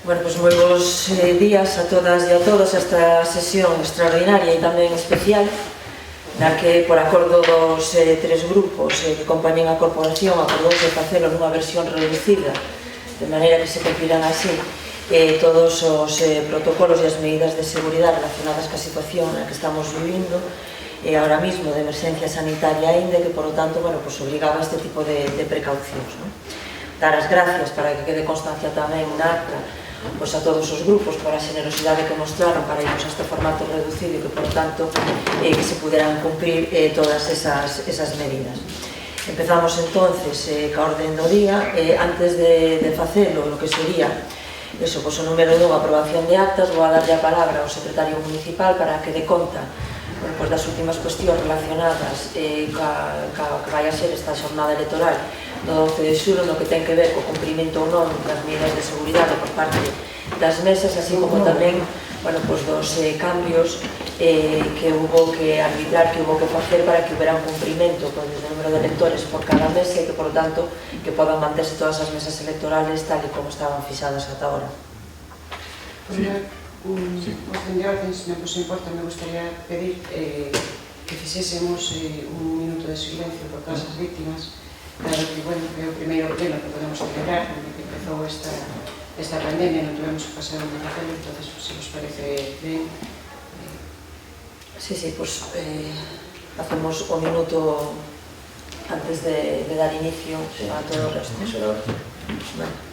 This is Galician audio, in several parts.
Bueno, pois moi bons días a todas e a todos a esta sesión extraordinaria e tamén especial na que, por acordo dos tres grupos que compoñen a corporación, acordouse facelo nunha versión reducida de maneira que se cumplirán así todos os protocolos e as medidas de seguridade relacionadas ca situación na que estamos vivindo ahora mismo de emerxencia sanitaria aínda que, por lo tanto, bueno, pues obrigaba a este tipo de precaucións, non? Dar as gracias para que quede constancia tamén na acta pois a todos os grupos por a xenerosidade que mostraron para irnos a este formato reducido e que, por tanto, que se puderan cumprir todas esas medidas. Empezamos, entonces, ca orden do día. Antes de facelo, o que sería eso, pois o número 1, aprobación de actas, vou a darlle a palabra ao secretario municipal para que dé conta pois das últimas cuestións relacionadas ca que vai a ser esta xornada electoral do 12 de xullo, no que ten que ver co cumprimento ou non das medidas de seguridade por parte das mesas, así como tamén, bueno, pois dos cambios que hubo que arbitrar, que hubo que facer para que hubiera un cumprimento do número de electores por cada mesa e que, por lo tanto, que podan manterse todas as mesas electorales tal e como estaban fixadas ata ahora. Orden de orden, se me importa, me gustaría pedir que fixésemos un minuto de silencio por todas as víctimas, dado que, bueno, é o primeiro pleno que podemos celebrar, desde que empezou esta pandemia, non tuvemos que pasar un papel, entón, se nos parece ben. Sí, pois hacemos o minuto antes de dar inicio a todo o resto. Vale.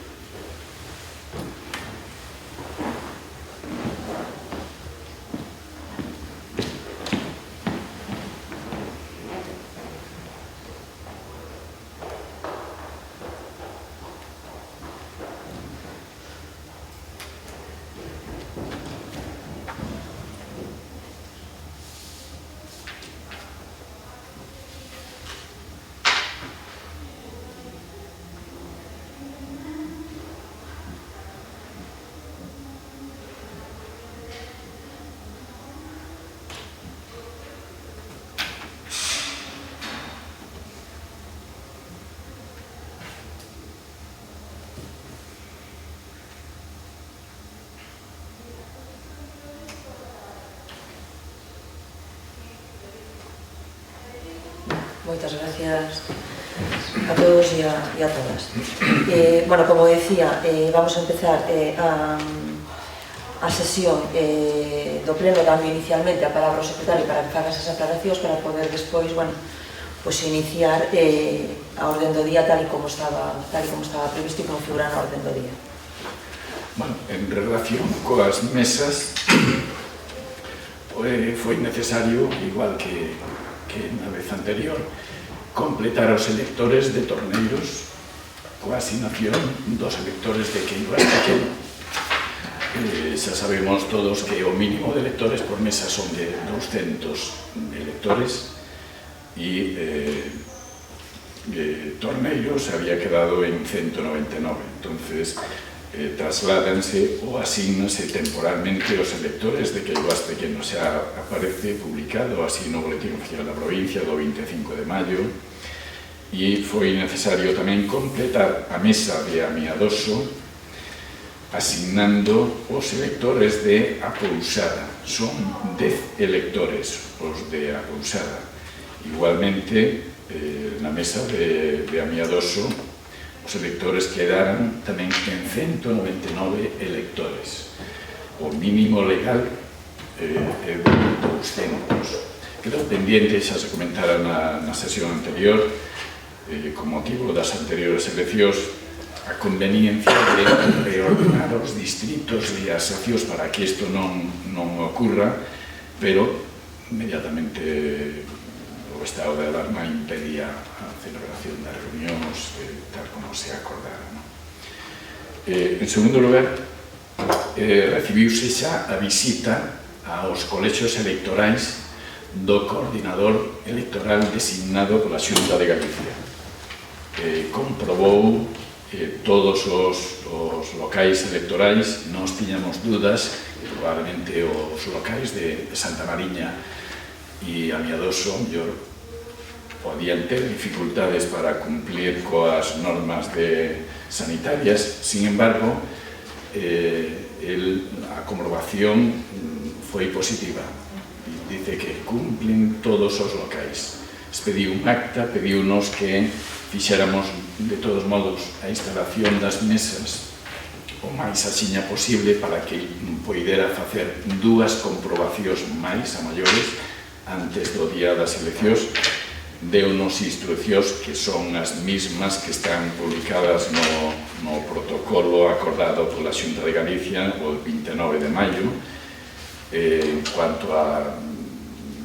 Moitas gracias a todos e a todas. Bueno, como decía, vamos a empezar a sesión do pleno, dando inicialmente a palabra ao secretario para que faga esas aclaracións para poder despois, bueno, pois iniciar a orden do día tal e como estaba previsto e como figura na orden do día. Bueno, en relación coas mesas foi necesario, igual que na vez anterior, completar os electores de torneiros coa asignación dos electores de Queiroz Pequeno. Xa sabemos todos que o mínimo de electores por mesa son de 200 electores e torneiros había quedado en 199, entonces trasládanse ou asígnanse temporalmente os electores de Queiroz Pequeno. Xa aparece publicado así no Boletín Oficial da Provincia do 25 de maio e foi necesario tamén completar a mesa de Amiadoso asignando os electores de A Pousada. Son 10 electores os de A Pousada. Igualmente, na mesa de Amiadoso os electores quedaran tamén en 199 electores. O mínimo legal é de 200. Quedou pendiente, xa se comentara na sesión anterior, con motivo das anteriores eleccións, a conveniencia de reordenar os distritos e as seccións para que isto non ocurra, pero inmediatamente o estado de alarma impedía a celebración das reunións tal como se acordara. En segundo lugar, recibiuse xa a visita aos colexios electorais do coordinador electoral designado pola Xunta de Galicia. Comprobou todos os locais electorais, nós tiñamos dudas, probablemente os locais de Santa Mariña e Amiadoso, mellor podían ter dificultades para cumplir coas normas sanitarias. Sin embargo, a comprobación foi positiva. Dice que cumplen todos os locais. Expediu un acta, pediunos que fixéramos de todos modos a instalación das mesas o máis axiña posible para que poidera facer 2 comprobacións máis a maiores antes do día das eleccións. Deunos instruccións que son as mismas que están publicadas no protocolo acordado pola Xunta de Galicia o 29 de maio en cuanto a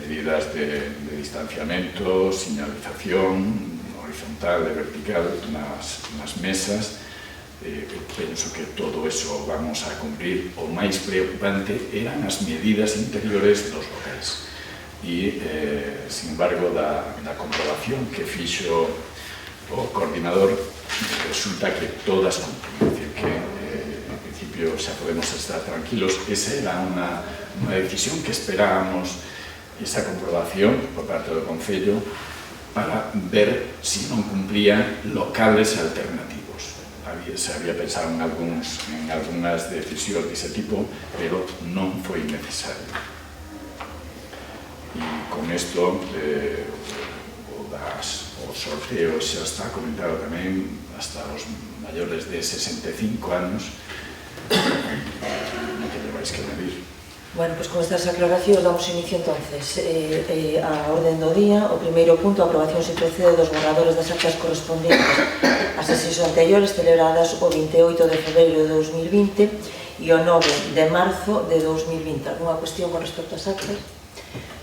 medidas de distanciamento, señalización horizontal e vertical nas mesas. Penso que todo eso vamos a cumprir. O máis preocupante eran as medidas interiores dos locais. E, sin embargo, da comprobación que fixo o coordinador, resulta que todas cumplen. É dicir, que, en principio, xa podemos estar tranquilos. Esa era unha decisión que esperábamos, esa comprobación por parte do Concello, para ver se non cumplían locales alternativos. Se había pensado en algunhas decisións dese tipo, pero non foi necesario. E con isto, o sorteo xa está comentado tamén hasta os maiores de 65 anos. Non que lleváis que medir. Bueno, pois con estas aclaracións damos inicio entonces a orden do día. O primeiro punto, a aprobación se procede dos borradores das actas correspondentes ás sesións anteriores celebradas o 28 de febreiro de 2020 e o 9 de marzo de 2020. Alguna cuestión con respecto ás actas?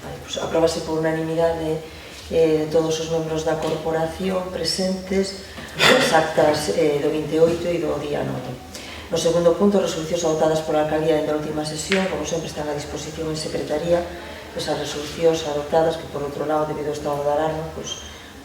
Vale, pois apróbase por unanimidade de todos os membros da corporación presentes as actas do 28 e do día 9. No segundo punto, resolucións adoptadas pola alcaldía dentro da última sesión, como sempre están a disposición en secretaría, esas resolucións adoptadas que, por outro lado, debido ao estado de alarma,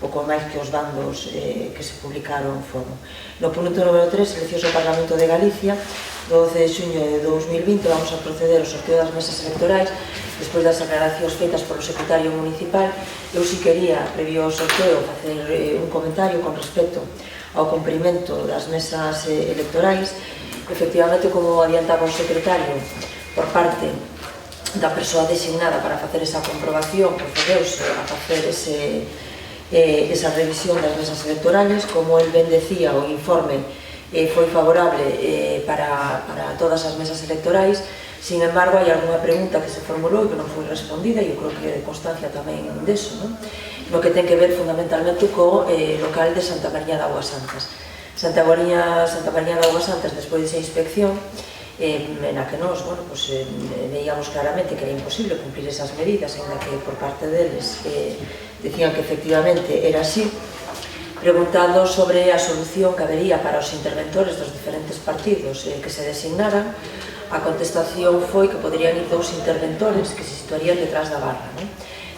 pouco máis que os bandos que se publicaron foron. No punto número 3, eleccións ao Parlamento de Galicia, 12 de xuño de 2020, vamos a proceder ao sorteo das mesas electorais, despois das aclaracións feitas polo secretario municipal. Eu si quería, previo ao sorteo, facer un comentario con respecto ao cumprimento das mesas electorais. Efectivamente, como adiantaba o secretario, por parte da persoa designada para facer esa comprobación, procedeuse a facer esa revisión das mesas electorales. Como el ben decía, o informe foi favorable para todas as mesas electorais. Sin embargo, hai algunha pregunta que se formulou e que non foi respondida, e eu creo que é de constancia tamén deso, no que ten que ver fundamentalmente co local de Santa María de Augas Santas. Santa María de Augas Santas, despois desa inspección, na que nós veíamos claramente que era imposible cumplir esas medidas, en la que por parte deles decían que efectivamente era así, preguntando sobre a solución que habería para os interventores dos diferentes partidos que se designaran. A contestación foi que poderían ir 2 interventores que se situarían detrás da barra.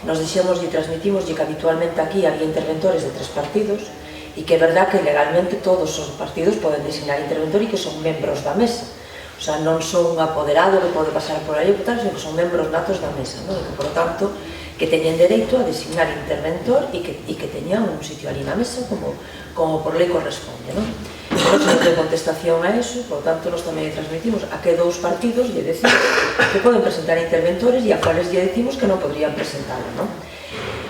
Nos dixemos e transmitimos que habitualmente aquí había interventores de 3 partidos, e que é verdad que legalmente todos os partidos poden designar interventor e que son membros da mesa. O sea, non son un apoderado que pode pasar por aí, sino que son membros natos da mesa, e que, por tanto, que teñen dereito a designar interventor e que teñan un sitio ali na mesa como por lei corresponde. Non ten contestación a eso, por tanto, nos tamén transmitimos a que 2 partidos lle decimos que poden presentar interventores e a cuales lle decimos que non podrían presentarlo.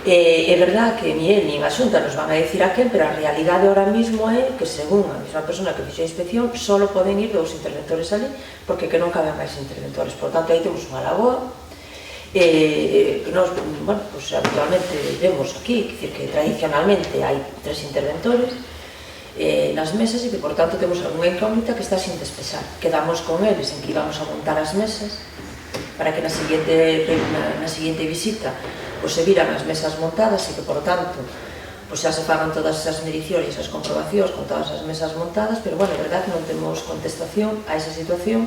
É verdad que ni él ni a Xunta nos van a decir a quen, pero a realidade ahora mismo é que, según a mesma persona que fixe a inspección, só poden ir 2 interventores ali, porque que non caben máis interventores. Por tanto, aí temos unha lagoa que nos, habitualmente vemos aquí, que tradicionalmente hai 3 interventores nas mesas e que, por tanto, temos algunha incógnita que está sin despexar. Quedamos con eles en que íbamos a montar as mesas para que na seguinte visita se viran as mesas montadas e que, por tanto, xa se fagan todas esas medicións e esas comprobacións con todas as mesas montadas, pero, é verdad que non temos contestación a esa situación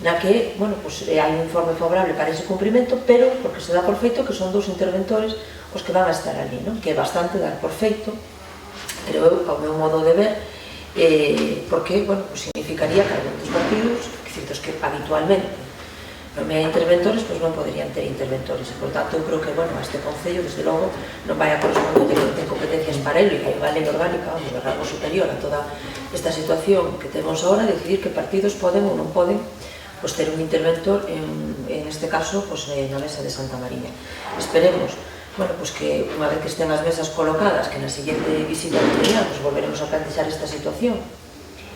na que, hai un informe favorable para ese cumprimento, pero porque se dá por feito que son 2 interventores os que van a estar ali, que é bastante dar por feito, creo eu, ao meu modo de ver, porque, significaría que algún dos partidos, que habitualmente non hai interventores, pois non poderían ter interventores, e por tanto eu creo que, bueno, a este Concello, desde logo, non vai a corresponder que non ten competencias para él, e que hai unha lei orgánica, un rango superior a toda esta situación que temos agora, decidir que partidos poden ou non poden pois ter un interventor, en este caso, pois na mesa de Santa Mariña. Esperemos, bueno, pois que unha vez que estén as mesas colocadas, que na siguiente visita de Mariña, pois volveremos a plantear esta situación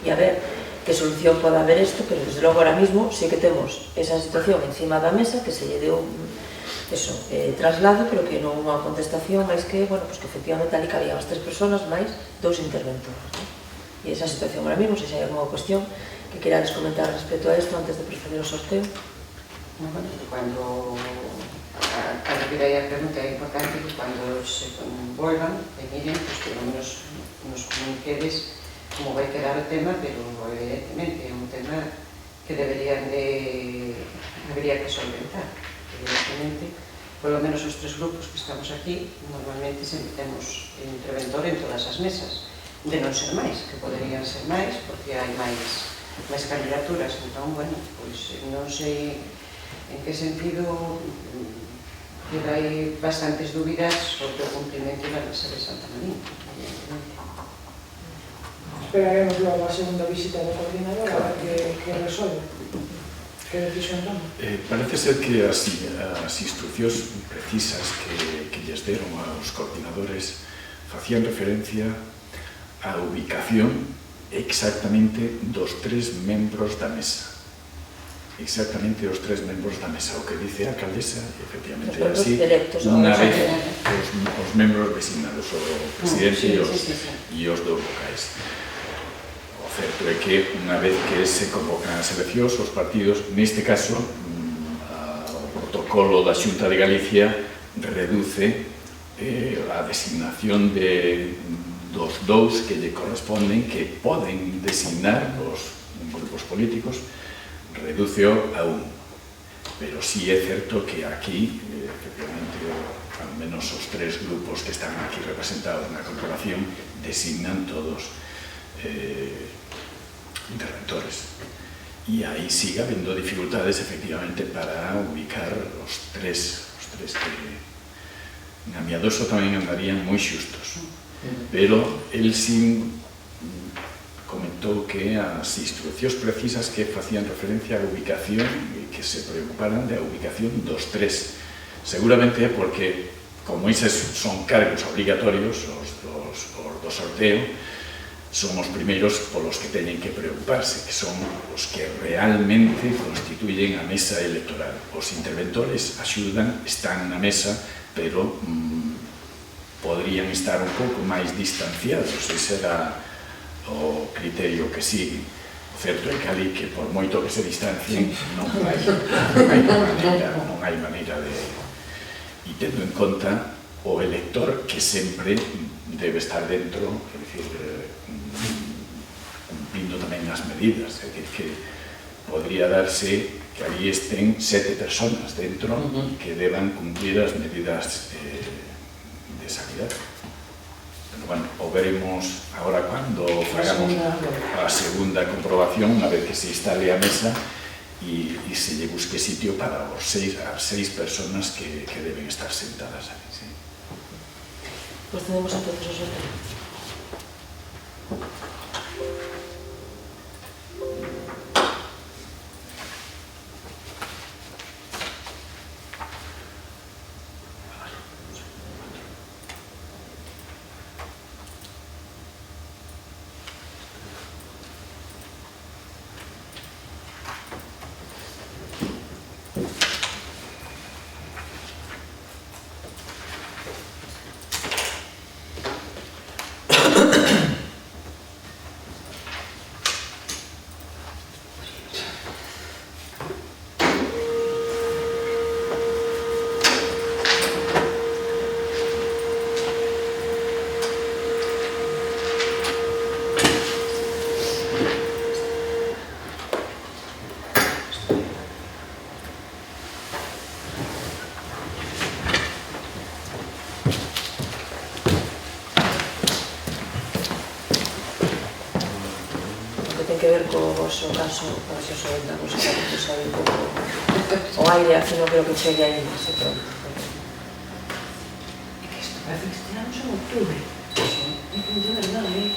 e a ver que solución pode haber isto, pero desde logo ahora mismo sí que temos esa situación encima da mesa, que se lle deu traslado, pero que non unha contestación, máis que, bueno, pues que efectivamente ali cabían as 3 personas máis 2 interventores, ¿no? E esa situación ahora mismo, se hai alguna cuestión que querades comentar respecto a isto antes de proceder ao sorteo. No, bueno, cuando que a pregunta é importante que cuando se volvan e miren, pues que ao menos nos comuniquedes como vai quedar o tema, pero evidentemente é un tema que habría que solventar. Evidentemente, polo menos os 3 grupos que estamos aquí, normalmente sempre temos un interventor en todas as mesas, de non ser máis, que poderían ser máis, porque hai máis candidaturas. Entón, bueno, pois non sei en que sentido que hai bastantes dúbidas sobre o cumprimento da mesa de Santa Mariña, evidentemente. Esperaremos logo a segunda visita do coordinador a ver que resolve, que decisión toma. Parece ser que as instruccións precisas que lles deron aos coordinadores facían referencia á ubicación exactamente dos 3 membros da mesa. Exactamente os 3 membros da mesa. O que dice a alcaldesa, efectivamente, é así, unha vez os membros designados, o presidente e os 2 vocais. O certo é que unha vez que se convocan as eleccións, os partidos, neste caso, o protocolo da Xunta de Galicia reduce a designación dos 2 que lle corresponden, que poden designar os grupos políticos, redúceo a 1. Pero sí é certo que aquí, efectivamente, al menos os 3 grupos que están aquí representados na corporación designan todos interventores. E aí sigue habendo dificultades, efectivamente, para ubicar os 3 que na Miadoso tamén andarían moi xustos. Pero el sin comentou que as instruccións precisas que facían referencia á ubicación e que se preocuparan da ubicación dos 3. Seguramente é porque, como eses son cargos obligatorios, os do sorteo, son os primeiros polos que teñen que preocuparse, que son os que realmente constituyen a mesa electoral. Os interventores axudan, están na mesa, pero podrían estar un pouco máis distanciados. Ese era o criterio que sigue. O certo é que ali, que por moito que se distancien, non hai maneira de... E tendo en conta o elector que sempre debe estar dentro, é dicir, cumplindo tamén as medidas, é dicir, que podría darse que ali estén 7 personas dentro que deban cumplir as medidas de sanidade. Bueno, o veremos agora cando fagamos a segunda comprobación, unha vez que se instale a mesa e se lle busque sitio para as 6 personas que deben estar sentadas aquí. Sí. Procedemos entonces ao sorteo. ten que ver co vosso caso, a ver se os orientamos a que se sabe un pouco o aire, así non creo que chegue aí, se pronto. É que isto parece que estiramos en octubre. É que de verdade,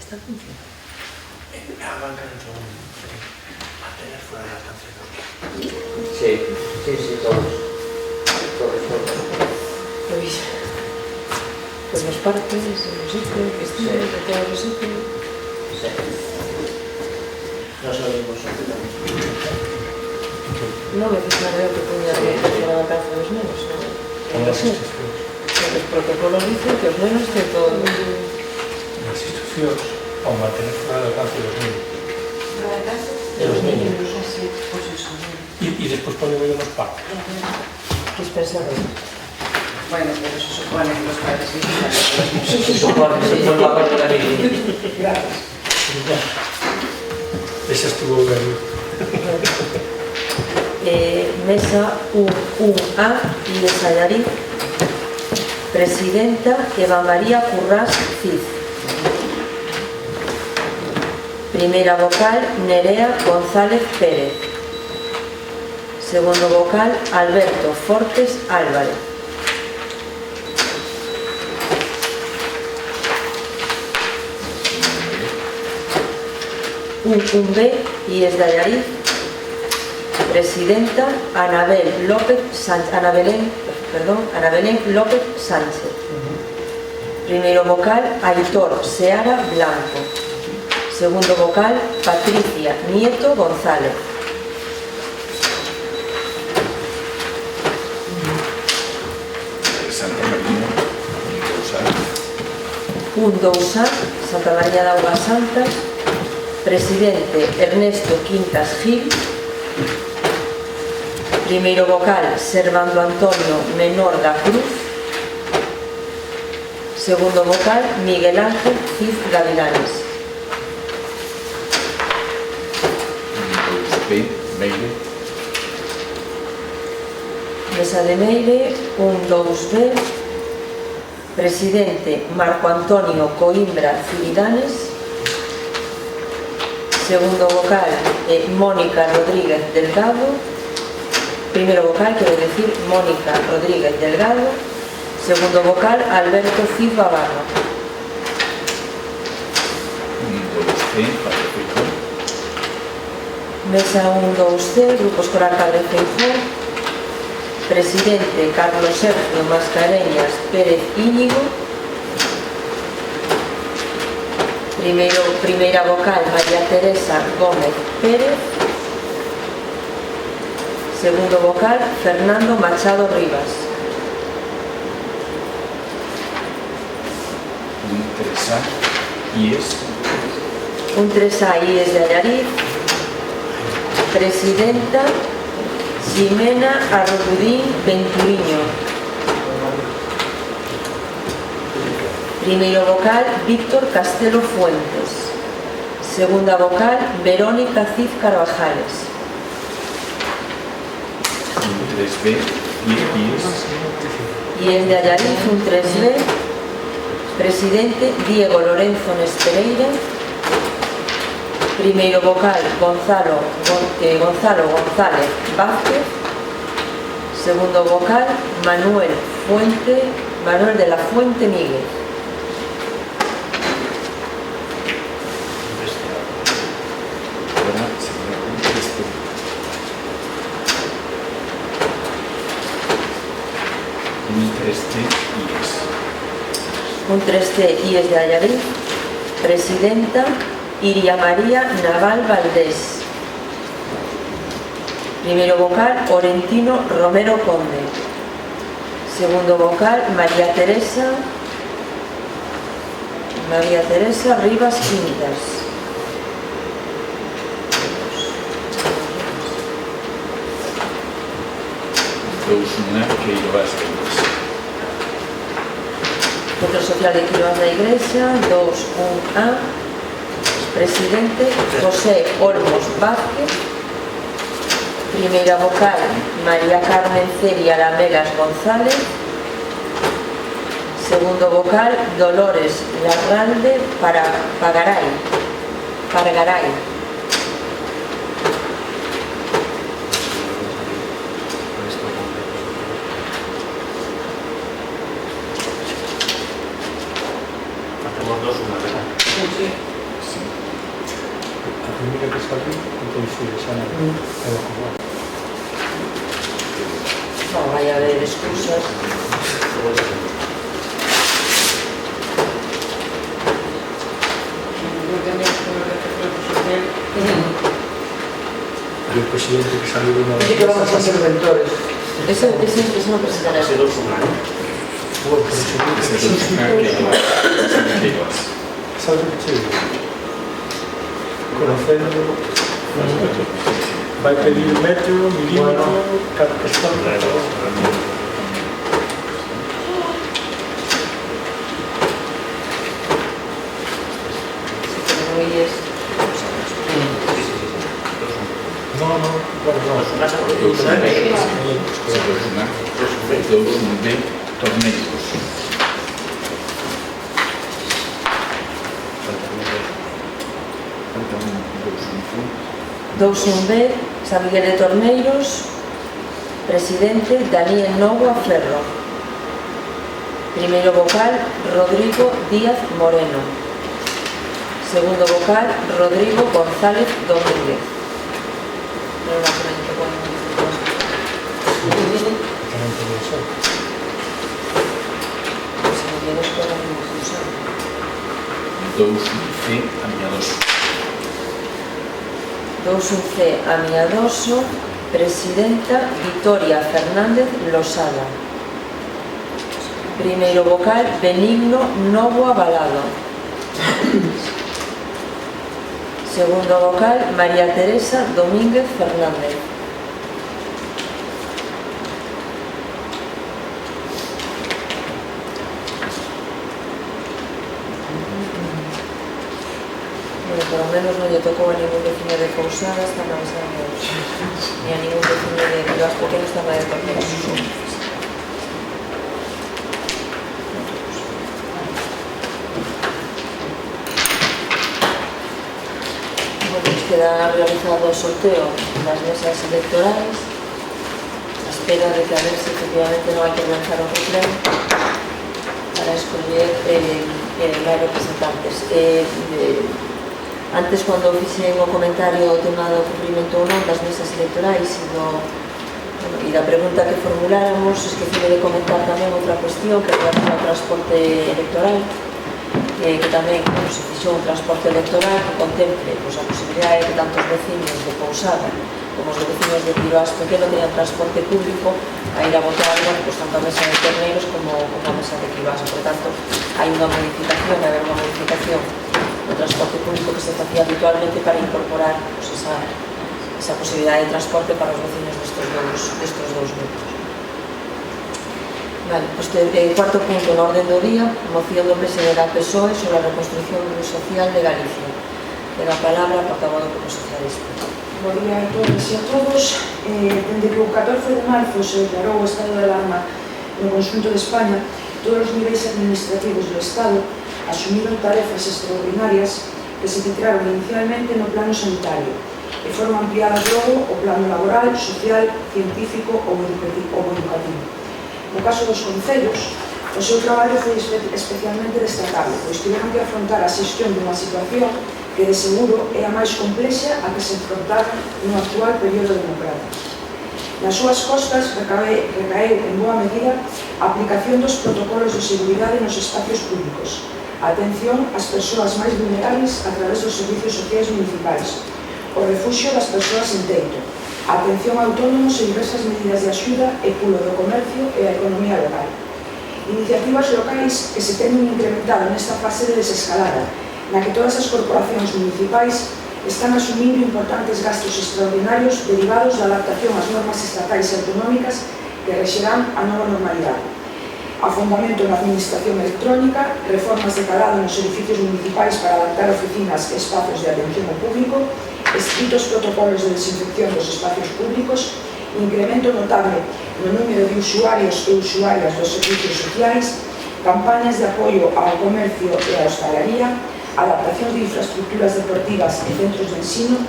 Está funcionando. La banca en un segundo. Mantener fuera de la estancia de los Sí, todos. Pois nos parques, nos sitios, vestidos, de todos os sitios. Sí. No sabemos Non me fiz nada que puña para a casa dos nenos, non é ser. Os protocolos dicen que os nenos que todo... Las instrucciones ao mantener fuera del alcance de los niños. Para a casa, De los niños. así, pois eso, Y después ponemos en los parques. Quis pensar en bueno, pero se supone que los padres visitan los niños. Se supone que se forma parte de la vida. gracias. Esa estuvo bien. Mesa 1A y de Sallarín, Presidenta Eva María Currás Cid. Primera vocal Nerea González Pérez. Segundo vocal Alberto Fortes Álvarez. Un B y es de Allariz. Presidenta Ana Belén López Sánchez. Primeiro vocal Aitor Seara Blanco. Segundo vocal Patricia Nieto González. Santa María, Un 2A Santa María de Augas Santas. Presidente Ernesto Quintas Gil. Primeiro vocal Servando Antonio Menor da Cruz. Segundo vocal Miguel Ángel Cid Gavilanes. B, Meire, Mesa de Meire, 1-2B. Presidente Marco Antonio Coimbra Cividanes. Segundo vocal Mónica Rodríguez Delgado. Primero vocal, quiero decir, Mónica Rodríguez Delgado. Segundo vocal Alberto Cid Babarro. 2C, Padre Feijó, Mesa 1-2C, Grupo Escolar Padre Feijó. Presidente Carlos Sergio Mascareñas Pérez Íñigo. Primeira vocal María Teresa Gómez Pérez. Segundo vocal Fernando Machado Rivas. un 3A, IES, Un 3A y es de Allariz. Presidenta Ximena Arrobudín Venturiño. Primeiro vocal Víctor Castelo Fuentes. Segunda vocal Verónica Cid Carvajales. un 3B, IES, Y es de Allariz un 3B. Presidente Diego Lorenzo Nespereira. Primeiro vocal Gonzalo González Vázquez. Segundo vocal Manuel de la Fuente Miguel. ahora sería un 3D, IES, Un 3C y es de Allariz. Presidenta Iria María Naval Valdés. Primeiro vocal Orentino Romero Conde. Segundo vocal María Teresa Rivas Quintas. Dousuna Queiroas Rivas, Centro Social de Quirós da Igrexa, 2.1a, presidente José Olmos Vázquez, primeira vocal María Carmen Celia Lamelas González, segundo vocal Dolores Larralde Pargaray. Hacemos dos, una, ¿verdad? A primeira que salí, coincide, xa non é como. Non vai haber excusas. E o presidente que saliu de unha Así que vamos a ser mentores. Ese non presentará. Ese dos, una, ¿no? o presidente Ese que dos, salve que chega. Conocendo, vai pedir metro, milímetro, cada cuestión. No, Dous de torneiros. Dous un B, San Miguel de Torneiros, presidente Daniel Novoa Ferro, primeiro vocal Rodrigo Díaz Moreno, segundo vocal Rodrigo González Domínguez. Dous C Amiadoso. Dous un C Amiadoso, presidenta Vitoria Fernández Losada, primeiro vocal Benigno Novoa Balado, segundo vocal María Teresa Domínguez Fernández. Bueno, por lo menos non lle tocou a ningún vecino de Pousada, está máis anos, ni a ningún vecino de Vivas Pequeno, está máis de Torneiros. Bueno, queda realizado o sorteo das mesas electorais, a espera de que a ver se efectivamente non hai que lanzar un reclamo para escoller máis representantes. Antes, cando fixen o comentario o tema do cumprimento ou non das mesas electorais e da pregunta que formuláramos, esquecime de comentar tamén outra cuestión que relaciona ao transporte electoral, que tamén se fixou un transporte electoral que contemple a posibilidade de que tanto os vecinos de Pousada como os vecinos de Quirós Pequeno teñan transporte público a ir a votar tanto a mesa de Torneiros como a mesa de Quirós. Por tanto, hai unha modificación, vai haber unha modificación do transporte público que se facía habitualmente para incorporar esa posibilidade de transporte para os vecinos destes dous grupos. Vale, cuarto punto no orden do día, moción do PSDG da PSOE sobre a reconstrucción social de Galicia. Ten a palabra a portavoz do Grupo Socialista. Bo día a todos e a todos. Dende que o 14 de marzo se declarou o estado de alarma no conxunto de España, todos os niveis administrativos do Estado asumiron tarefas extraordinarias que se centraron inicialmente no plano sanitario e foron ampliadas logo ao plano laboral, social, científico ou educativo. No caso dos concellos, o seu traballo foi especialmente destacable, pois tiveron que afrontar a xestión dunha situación que de seguro é a máis complexa a que se enfrontaron no actual período democrático. Nas súas costas recaeu en boa medida a aplicación dos protocolos de seguridade nos espacios públicos, a atención ás persoas máis vulnerables a través dos servicios sociais municipais, o refuxio das persoas en teito, a atención a autónomos e diversas medidas de axuda e pulo do comercio e a economía local. Iniciativas locais que se teñen incrementado nesta fase de desescalada, na que todas as corporacións municipais están asumindo importantes gastos extraordinarios derivados da adaptación ás normas estatais e autonómicas que rexerán a nova normalidade. afondamento na administración electrónica, reformas de calado nos edificios municipais para adaptar oficinas e espacios de atención ao público, estritos protocolos de desinfección dos espacios públicos, incremento notable no número de usuarios e usuarias dos servicios sociais, campañas de apoio ao comercio e á hostalería, adaptación de infraestructuras deportivas e centros de ensino,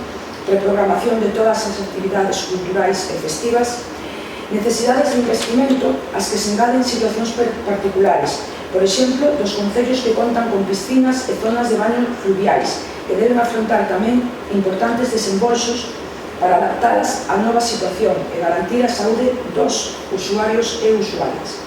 reprogramación de todas as actividades culturais e festivas, necesidades de investimento ás que se engaden situacións particulares, por exemplo, dos concellos que contan con piscinas e zonas de baño fluviais, que deben afrontar tamén importantes desembolsos para adaptalas á nova situación e garantir a saúde dos usuarios e usuarias.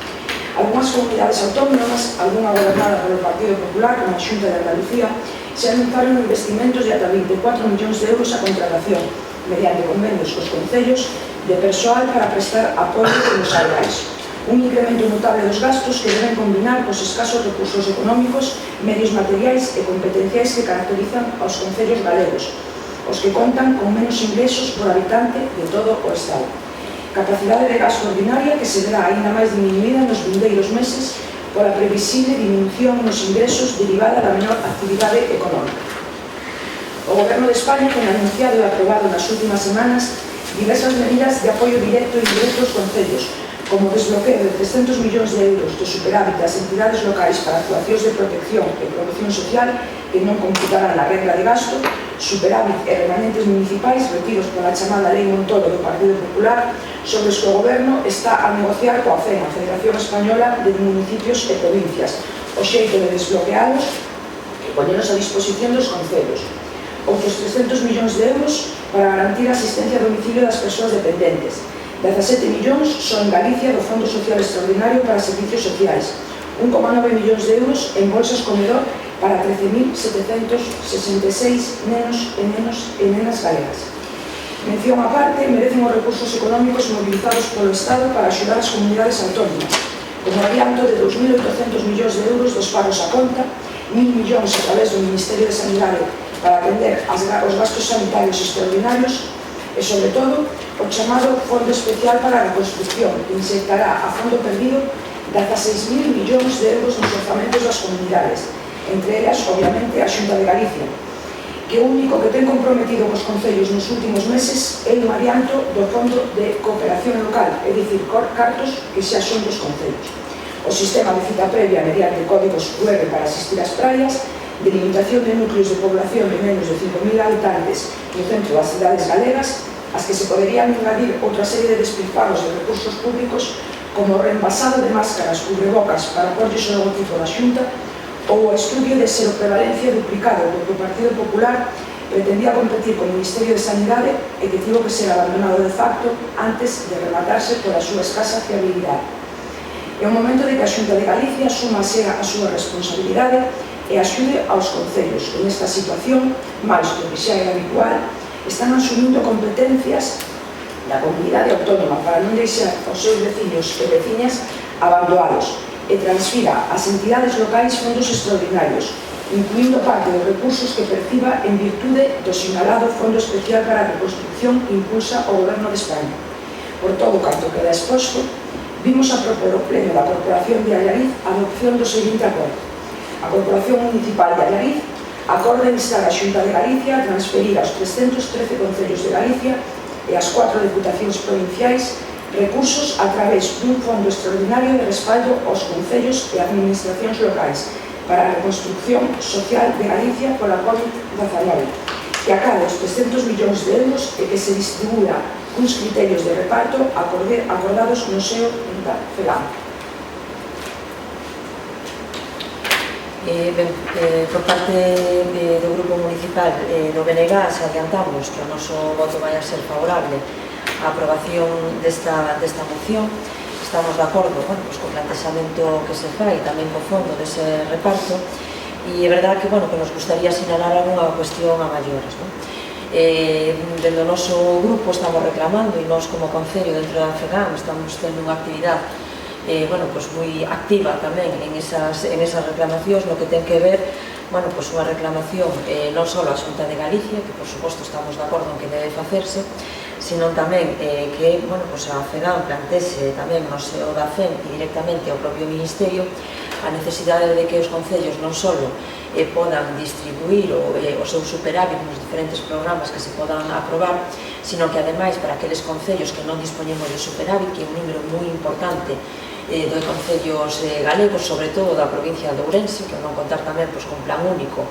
Algúnas comunidades autónomas, algunha gobernada polo Partido Popular, como a Xunta de Andalucía, se anunciaron investimentos de ata 24 millóns de euros a contratación, mediante convenios cos concellos, de persoal para prestar apoio nos areais. Un incremento notable dos gastos que deben combinar cos escasos recursos económicos, medios materiais e competenciais que caracterizan aos concellos galegos, os que contan con menos ingresos por habitante de todo o Estado. Capacidade de gasto ordinaria que se verá aínda máis diminuída nos vindeiros meses pola previsible diminución nos ingresos derivada da menor actividade económica. O Goberno de España ten anunciado e aprobado nas últimas semanas diversas medidas de apoio directo e indirecto aos concellos, como o desbloqueo de 300 millóns de euros do superávit das entidades locais para actuacións de protección e promoción social que non computarán a regla de gasto, superávit e remanentes municipais retidos pola chamada Lei Montoro do Partido Popular, sobre os que o Goberno está a negociar coa FEM, a Federación Española de Municipios e Provincias, o xeito de desbloquealos e poñeros a disposición dos concellos. Outros 300 millóns de euros para garantir a asistencia a domicilio das persoas dependentes. 17 millóns son en Galicia do Fondo Social Extraordinario para Servicios Sociais. 1,9 millóns de euros en bolsas comedor para 13.766 nenos e nenas galegas. Mención aparte merecen os recursos económicos mobilizados polo Estado para axudar as comunidades autónomas, como adianto de 2.800 millóns de euros dos pagos a conta, 1.000 millóns a través do Ministerio de Sanidade para atender os gastos sanitarios extraordinarios e, sobre todo, o chamado Fondo Especial para a Reconstrucción, que insertará a fondo perdido 16.000 millóns de euros nos orzamentos das comunidades, entre elas, obviamente, a Xunta de Galicia, que o único que ten comprometido cos concellos nos últimos meses é un adianto do Fondo de Cooperación Local, é dicir, cartos que xa son dos concellos. O sistema de cita previa mediante códigos QR para asistir ás praias, delimitación de núcleos de población de menos de 5.000 habitantes no centro das cidades galegas, as que se poderían engadir outra serie de despilfarros de recursos públicos como o reembasado de máscaras cubrebocas para porlles o logotipo da Xunta ou o estudio de seroprevalencia duplicado do que o Partido Popular pretendía competir co Ministerio de Sanidade e que tivo que ser abandonado de facto antes de rematarse pola súa escasa fiabilidade. É o momento de que a Xunta de Galicia asumase a súa responsabilidade e axude aos concellos que nesta situación, máis do que xa é habitual, están asumindo competencias da comunidade autónoma para non deixar aos seus veciños e veciñas abandonados e transfira ás entidades locais fondos extraordinarios, incluindo parte dos recursos que perciba en virtude do sinalado Fondo Especial para a Reconstrucción que impulsa o Goberno de España. Por todo canto queda exposto, vimos a propor o Pleno da Corporación de Allariz a adopción do seguinte acordo. A Corporación Municipal de Allariz acorda instar a Xunta de Galicia a transferir aos 313 concellos de Galicia e ás 4 deputacións provinciais recursos a través dun fondo extraordinario de respaldo aos concellos e administracións locais para a reconstrucción social de Galicia pola COVID-19, que acade os 300 millóns de euros e que se distribúa cuns criterios de reparto acordados no seo da FEGAM. Por parte do Grupo Municipal do BNG adiantamos que o noso voto vai a ser favorable á aprobación desta moción. Estamos de acordo co plantexamento que se fai tamén co fondo dese reparto e é verdade que nos gustaría sinalar algunha cuestión a maiores. Dentro do noso grupo estamos reclamando e nós como Concello dentro da FEGAM estamos tendo unha actividade moi activa tamén en esas reclamacións, no que ten que ver unha reclamación non só a Xunta de Galicia, que por suposto estamos de acordo en que debe facerse, sino tamén que a FEGAM plantese tamén no seo da FEM e directamente ao propio Ministerio a necesidade de que os concellos non só podan distribuir o seu superávit nos diferentes programas que se podan aprobar, sino que ademais para aqueles concellos que non dispoñemos de superávit, que é un número moi importante dos concellos galegos, sobre todo da provincia de Ourense, que non contar tamén con plan único,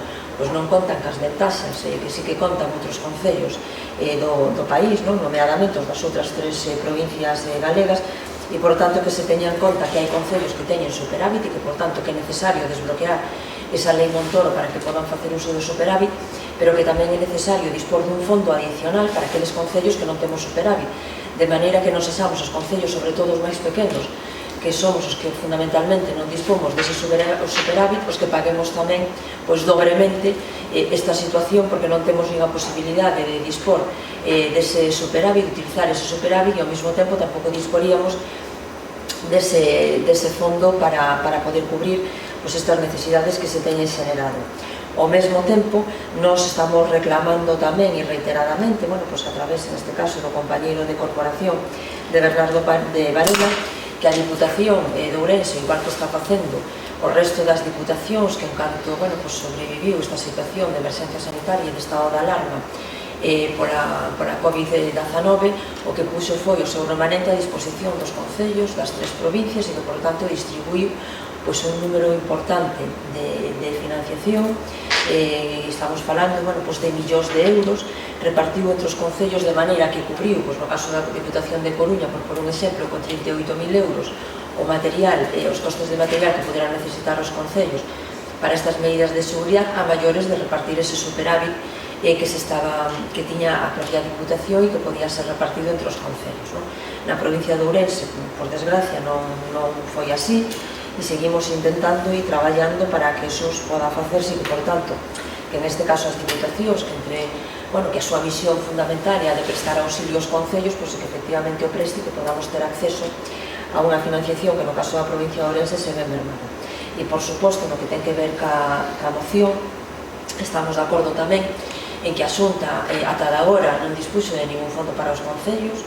non contan cas ventaxas que sí que contan outros concellos do país, nomeadamente os das outras tres provincias galegas, e por tanto que se teña en conta que hai concellos que teñen superávit e que por tanto que é necesario desbloquear esa lei Montoro para que podan facer uso do superávit, pero que tamén é necesario dispor dun fondo adicional para aqueles concellos que non temos superávit, de maneira que non sexamos os concellos, sobre todo os máis pequenos, que somos os que fundamentalmente non dispomos dese superávit, os que paguemos tamén dobremente esta situación, porque non temos nin a posibilidade de dispor dese superávit, utilizar ese superávit, e ao mesmo tempo tampouco disporíamos dese fondo para poder cubrir estas necesidades que se teñen xenerado. Ao mesmo tempo, nos estamos reclamando tamén e reiteradamente, a través, neste caso, do compañeiro de corporación de Bernardo de Varela, que a Diputación de Ourense, igual que está facendo o resto das diputacións que en canto sobreviviu esta situación de emerxencia sanitaria e de estado de alarma por a COVID-19, o que puxo foi o seu remanente a disposición dos concellos das tres provincias e que, por tanto, distribuiu un número importante de financiación. Estamos falando de millóns de euros, repartiu entre os concellos de maneira que cubriu, no caso da Diputación de Coruña, por un exemplo, con 38.000 euros o material, os costes de material que poderán necesitar os concellos para estas medidas de seguridade, a maiores de repartir ese superávit que tiña a propia Diputación e que podía ser repartido entre os concellos. Na provincia de Ourense, por desgracia, non foi así, e seguimos intentando e traballando para que eso poda facerse e que, por tanto, que en este caso as diputacións, que a súa misión fundamental é a de prestar auxilio aos concellos, que efectivamente o preste e que podamos ter acceso a unha financiación que no caso da provincia de Ourense se ve mermada. E, por suposto, no que ten que ver ca moción, estamos de acordo tamén en que a Xunta ata da hora non dispuxo de ningún fondo para os concellos,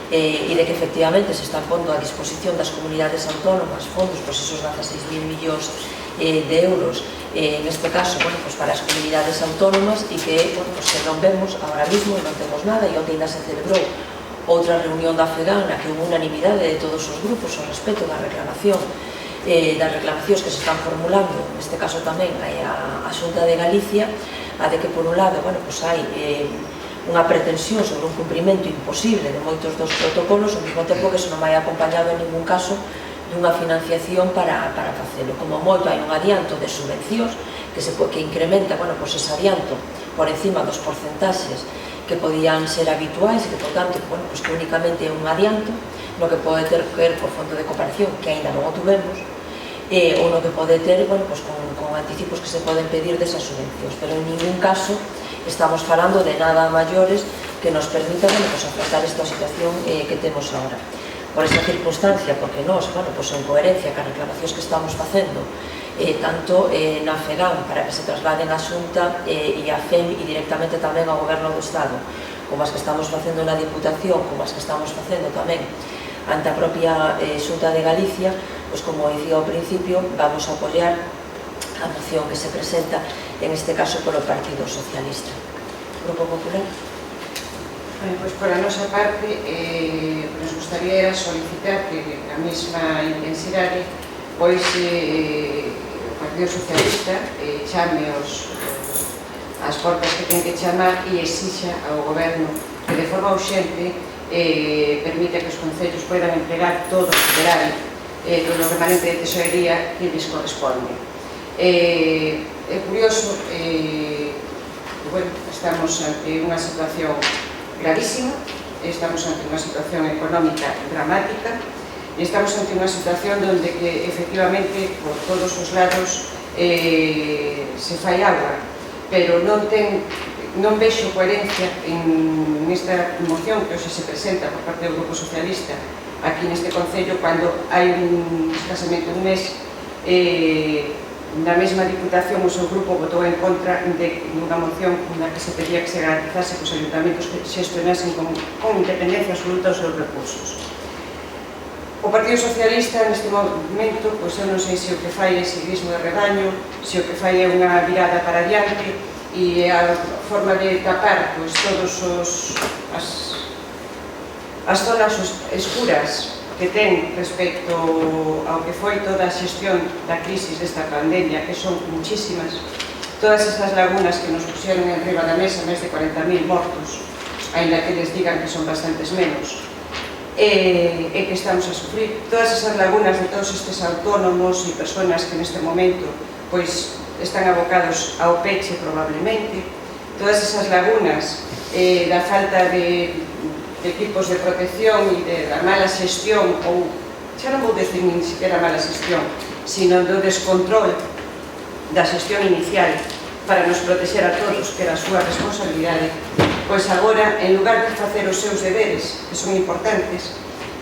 e de que efectivamente se están pondo a disposición das comunidades autónomas fondos, esos 16.000 millóns de euros, en este caso, para as comunidades autónomas, e que non vemos agora mismo, non temos nada, e onde ainda se celebrou outra reunión da FEGAM na que hubo unanimidade de todos os grupos ao respecto da reclamación, das reclamacións que se están formulando, neste caso tamén a Xunta de Galicia, a de que por un lado hai unha pretensión sobre un cumprimento imposible de moitos dos protocolos, ao mesmo tempo que se non vai acompañado en ningún caso dunha financiación para facelo. Como moito hai un adianto de subvencións que incrementa ese adianto por encima dos porcentaxes que podían ser habituais e que, por tanto, que únicamente é un adianto no que pode ter que ver por fondo de cooperación, que aínda non o tuvemos, ou no que pode ter con anticipos que se poden pedir desas subvencións, pero en ningún caso estamos falando de nada maiores que nos permitan afrontar esta situación que temos agora. Por esa circunstancia, porque nós, en coherencia cas reclamacións que estamos facendo, tanto na FEGAM para que se trasladen á Xunta e a FEM e directamente tamén ao Goberno do Estado, como as que estamos facendo na Diputación, como as que estamos facendo tamén ante a propia Xunta de Galicia, como dicía ao principio, vamos a apoiar a moción que se presenta, en este caso, polo Partido Socialista. Grupo Popular. Por a nosa parte, nos gustaría solicitar que a mesma intensidade o Partido Socialista chame as portas que ten que chamar e exixa ao Goberno que de forma urxente permita que os concellos poidan empregar todo o superávit do remanente de tesorería que lles corresponde. É curioso, estamos ante unha situación gravísima, estamos ante unha situación económica dramática e estamos ante unha situación onde que efectivamente por todos os lados se fai agua, pero non vexo coherencia en esta moción que hoxe se presenta por parte do Grupo Socialista aquí neste Concello, cando hai escasamente un mes Na mesma Diputación, o seu grupo votou en contra de unha moción na que se pedía que se garantizase que os ayuntamentos que xestionasen con independencia absoluta os seus recursos. O Partido Socialista, neste momento, eu non sei se o que fai é seguismo de rebaño, se o que fai é unha virada para adiante, e a forma de tapar todos as zonas escuras que ten respecto ao que foi toda a xestión da crisis desta pandemia, que son muchísimas, todas esas lagunas que nos puxeron en riba da mesa, máis de 40.000 mortos, ainda que les digan que son bastantes menos, e que estamos a sufrir, todas esas lagunas de todos estes autónomos e persoas que neste momento pois están abocados ao peche probablemente, todas esas lagunas da falta de equipos de protección e da mala xestión, ou xa non vou decir nin siquiera mala xestión, sino do descontrol da xestión inicial para nos protexer a todos, que era a súa responsabilidade, pois agora, en lugar de facer os seus deberes, que son importantes,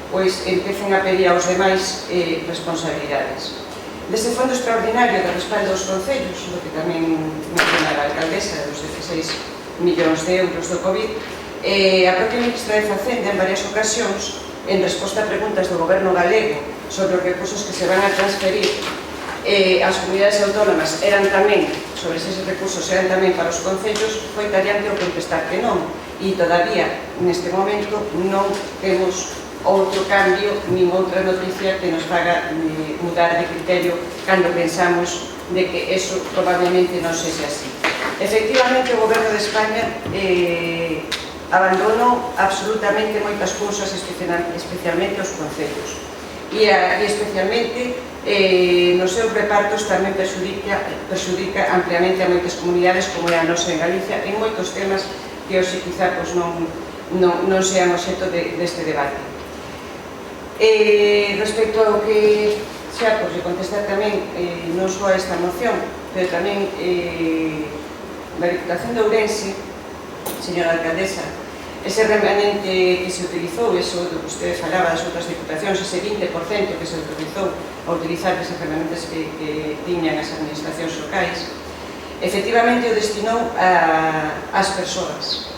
pois empecen a pedir aos demais responsabilidades. Deste fondo extraordinario de respaldo aos concellos, do que tamén menciona a alcaldesa, dos 16 millóns de euros do COVID, a propia ministra de Facenda, en varias ocasións, en resposta a preguntas do goberno galego sobre os recursos que se van a transferir ás comunidades autónomas eran tamén, sobre eses recursos eran tamén para os concellos, foi tallante ao contestar que non, e todavía neste momento non temos outro cambio nin outra noticia que nos faga mudar de criterio cando pensamos de que eso probablemente non sexa así. Efectivamente, o goberno de España abandonou absolutamente moitas cousas, especialmente os concellos, e especialmente nos seus repartos tamén perxudica ampliamente a moitas comunidades como é a nosa en Galicia en moitos temas que hoxe quizá non sean obxecto deste debate. Respecto ao que xa de contestar tamén non só a esta moción, pero tamén da Diputación de Ourense, señora alcaldesa, ese remanente que se utilizou, eso do que usted falaba das outras diputacións, ese 20% que se utilizou a utilizar eses remanentes que tiñan as administracións locais, efectivamente o destinou ás persoas,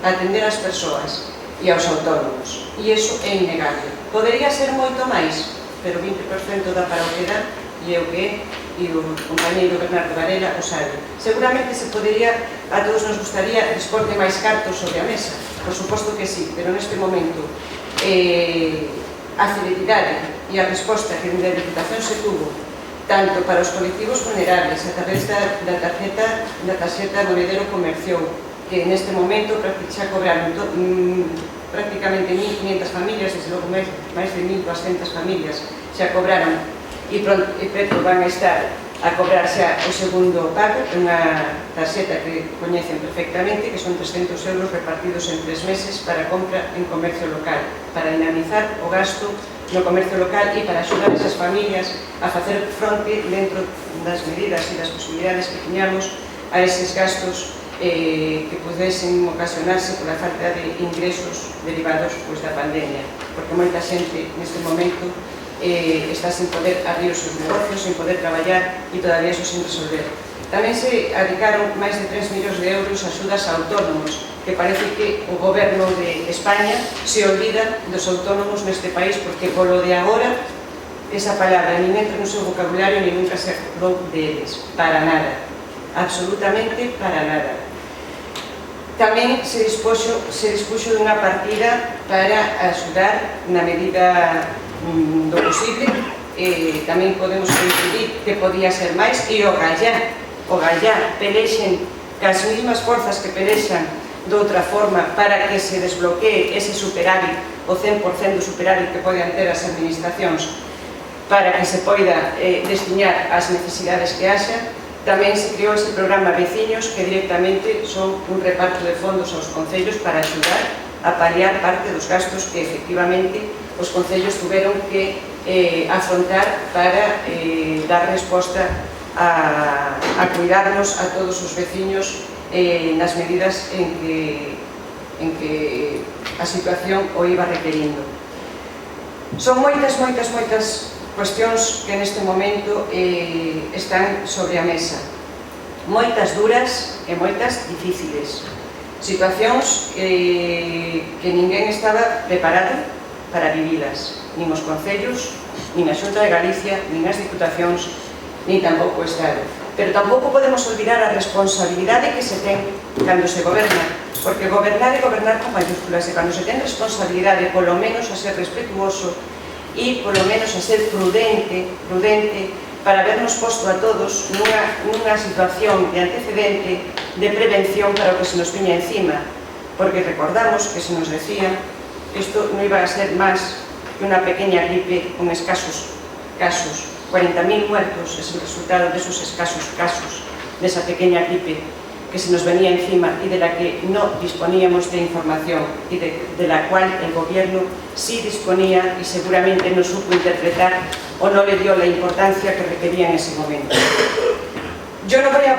a atender ás persoas e aos autónomos, e iso é innegable. Podería ser moito máis, pero 20% dá para o que dá, e é o que é, e o compañeiro Bernardo Varela o sabe. Seguramente se podería, a todos nos gustaría dispor de máis cartos sobre a mesa, por suposto que sí, pero neste momento a celeridade e a resposta que a Diputación se tuvo tanto para os colectivos vulnerables a través da tarxeta Monedero Comercio, que neste momento xa cobraron prácticamente 1.500 familias, desde logo máis de 1.200 familias xa cobraron e preto van a estar a cobrar xa o segundo pago, unha tarxeta que coñecen perfectamente, que son 300 euros repartidos en 3 meses para compra en comercio local, para dinamizar o gasto no comercio local e para axudar esas familias a facer fronte dentro das medidas e das posibilidades que tiñamos a eses gastos que pudesen ocasionarse pola falta de ingresos derivados da pandemia, porque moita xente neste momento está sin poder abrir os seus negocios, sin poder traballar e todavía eso sin resolver. Tamén se adicaron máis de 3 millóns de euros a axudas a autónomos, que parece que o goberno de España se olvida dos autónomos neste país, porque polo de agora esa palabra nin entra no seu vocabulario nin nunca se acordou deles, para nada, absolutamente para nada. Tamén se dispuxo dunha partida para axudar na medida do posible, tamén podemos coincidir que podía ser máis, e o gallá pelexen cas mesmas forzas que pelexan de outra forma para que se desbloquee ese superávit, o 100% do superávit que poden ter as administracións, para que se poida destinar ás necesidades que haxa. Tamén se creou ese programa Veciños, que directamente son un reparto de fondos aos concellos para axudar a paliar parte dos gastos que efectivamente os concellos tuveron que afrontar para dar resposta a cuidarnos a todos os veciños nas medidas en que a situación o iba requerindo. Son moitas cuestións que neste momento están sobre a mesa. Moitas duras e moitas difíciles. Situacións que ninguén estaba preparado para vivilas, nin os concellos, nin a Xunta de Galicia, nin as diputacións, nin tampouco o Estado. Pero tampouco podemos olvidar a responsabilidade que se ten cando se goberna, porque gobernar é gobernar con mayúsculas, e cando se ten responsabilidade, polo menos a ser respetuoso e polo menos a ser prudente para habernos posto a todos nunha situación de antecedente, de prevención para o que se nos viña encima, porque recordamos que se nos decía que isto non iba a ser máis que unha pequeña gripe con escasos casos. 40.000 muertos es el resultado de esos escasos casos, de esa pequeña gripe que se nos venía encima y de la que no disponíamos de información y de la cual el gobierno sí disponía y seguramente no supo interpretar o no le dio la importancia que requería en ese momento. Yo no voy a,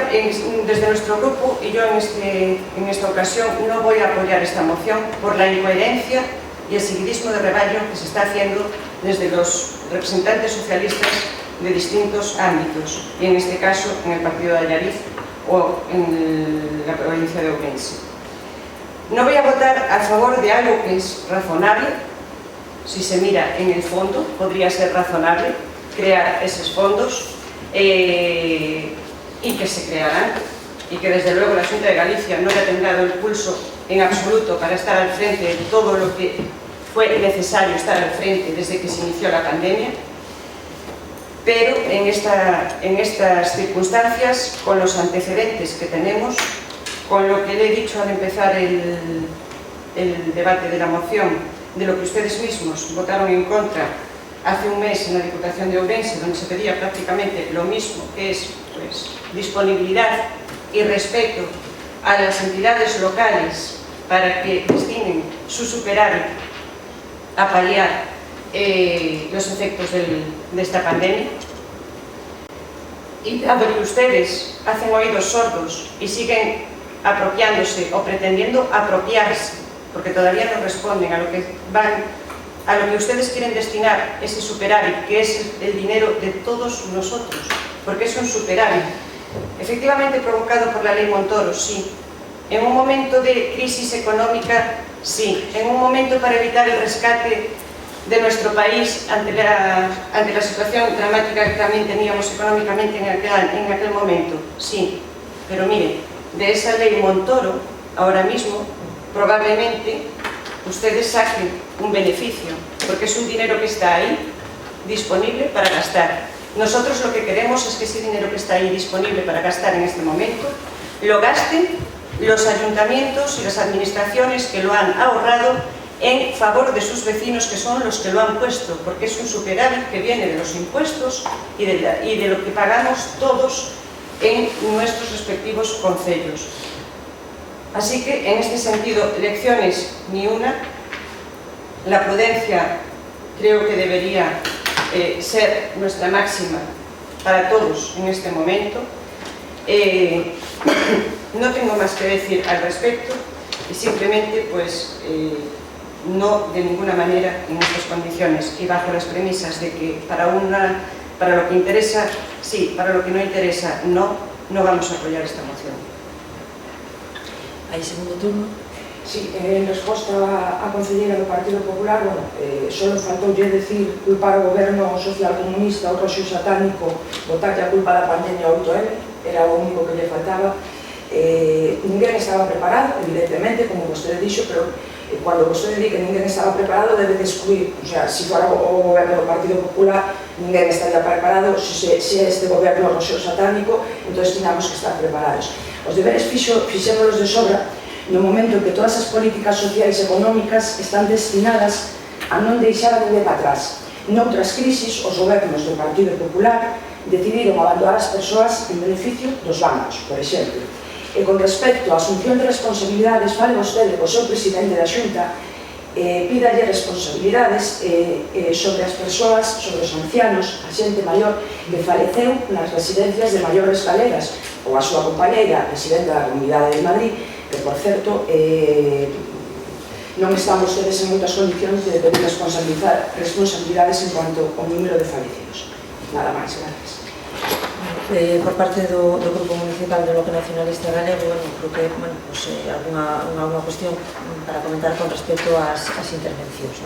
desde nuestro grupo y yo en esta ocasión no voy a apoyar esta moción por la incoherencia y el seguidismo de rebaño que se está haciendo desde los representantes socialistas de distintos ámbitos, y en este caso en el partido de Allariz o en la provincia de Ourense. No voy a votar a favor de algo que es razonable. Si se mira en el fondo, podría ser razonable crear esos fondos y que se crearán, y que desde luego la Xunta de Galicia no le ha temblado el pulso en absoluto para estar al frente de todo lo que fue necesario estar al frente desde que se inició la pandemia. Pero en estas circunstancias, con los antecedentes que tenemos, con lo que le he dicho al empezar el debate de la moción, de lo que ustedes mismos votaron en contra hace un mes en la Diputación de Ourense, donde se pedía prácticamente lo mismo, que es disponibilidad y respeto a las entidades locales para que destinen su superávit a paliar los efectos de esta pandemia. Y dado que ustedes hacen oídos sordos y siguen apropiándose o pretendiendo apropiarse, porque todavía no responden a lo que ustedes quieren destinar ese superávit, que es el dinero de todos nosotros, porque es un superávit efectivamente provocado por la ley Montoro, sí, en un momento de crisis económica, sí, en un momento para evitar el rescate de nuestro país ante la situación dramática que también teníamos económicamente en aquel momento, sí, pero mire, de esa ley Montoro, ahora mismo, probablemente ustedes saquen un beneficio, porque es un dinero que está ahí, disponible para gastar. Nosotros lo que queremos es que ese dinero que está ahí disponible para gastar en este momento, lo gasten los ayuntamientos y las administraciones que lo han ahorrado en favor de sus vecinos, que son los que lo han puesto, porque es un superávit que viene de los impuestos y de lo que pagamos todos en nuestros respectivos concellos. Así que, en este sentido, lecciones ni una. La prudencia creo que debería ser nuestra máxima para todos en este momento. No tengo más que decir al respecto y simplemente, pues, no de ninguna manera en estas condiciones y bajo las premisas de que para lo que interesa sí, para lo que no interesa no vamos a apoyar esta moción. ¿Hay segundo turno? Sí, en resposta á concelleira do Partido Popular, só faltou decir culpar o goberno socialcomunista, o roxo satánico, botarlle a culpa da pandemia ao 8M, era o único que lle faltaba. Ninguén estaba preparado, evidentemente, como vostede dixo, pero cuando vostede di que ninguén estaba preparado, debe de excluir, o sea, si fora o goberno do Partido Popular, ninguén estaría preparado, se este goberno roxo satánico, entón tiñamos que estar preparados. Os deberes fixémonos de sobra no momento en que todas as políticas sociais e económicas están destinadas a non deixar a ninguén atrás. Noutras crisis, os gobernos do Partido Popular decidiron abandonar as persoas en beneficio dos bancos, por exemplo. E con respecto á asunción de responsabilidades, fale vostede co seu presidente da Xunta, pídalle responsabilidades sobre as persoas, sobre os ancianos, a xente maior que faleceu nas residencias de maiores galegas, ou a súa compañeira, presidenta da Comunidade de Madrid, que, por certo, non están vostedes en moitas condicións de pedir responsabilidades en cuanto ao número de fallecidos. Nada máis, gracias. Por parte do Grupo Municipal do Bloque Nacionalista Galego, creo que alguna cuestión para comentar con respecto ás intervencións.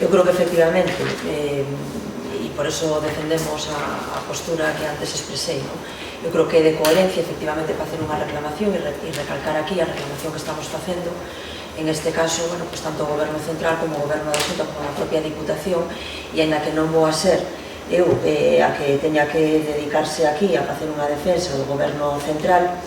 Eu creo que efectivamente, e por eso defendemos a postura que antes expresei, eu creo que de coherencia efectivamente para hacer unha reclamación e recalcar aquí a reclamación que estamos facendo, en este caso, tanto o Goberno Central como o Goberno da Xunta como a propia Diputación, e ainda que non vou a ser eu a que teña que dedicarse aquí a facer unha defensa do Goberno Central,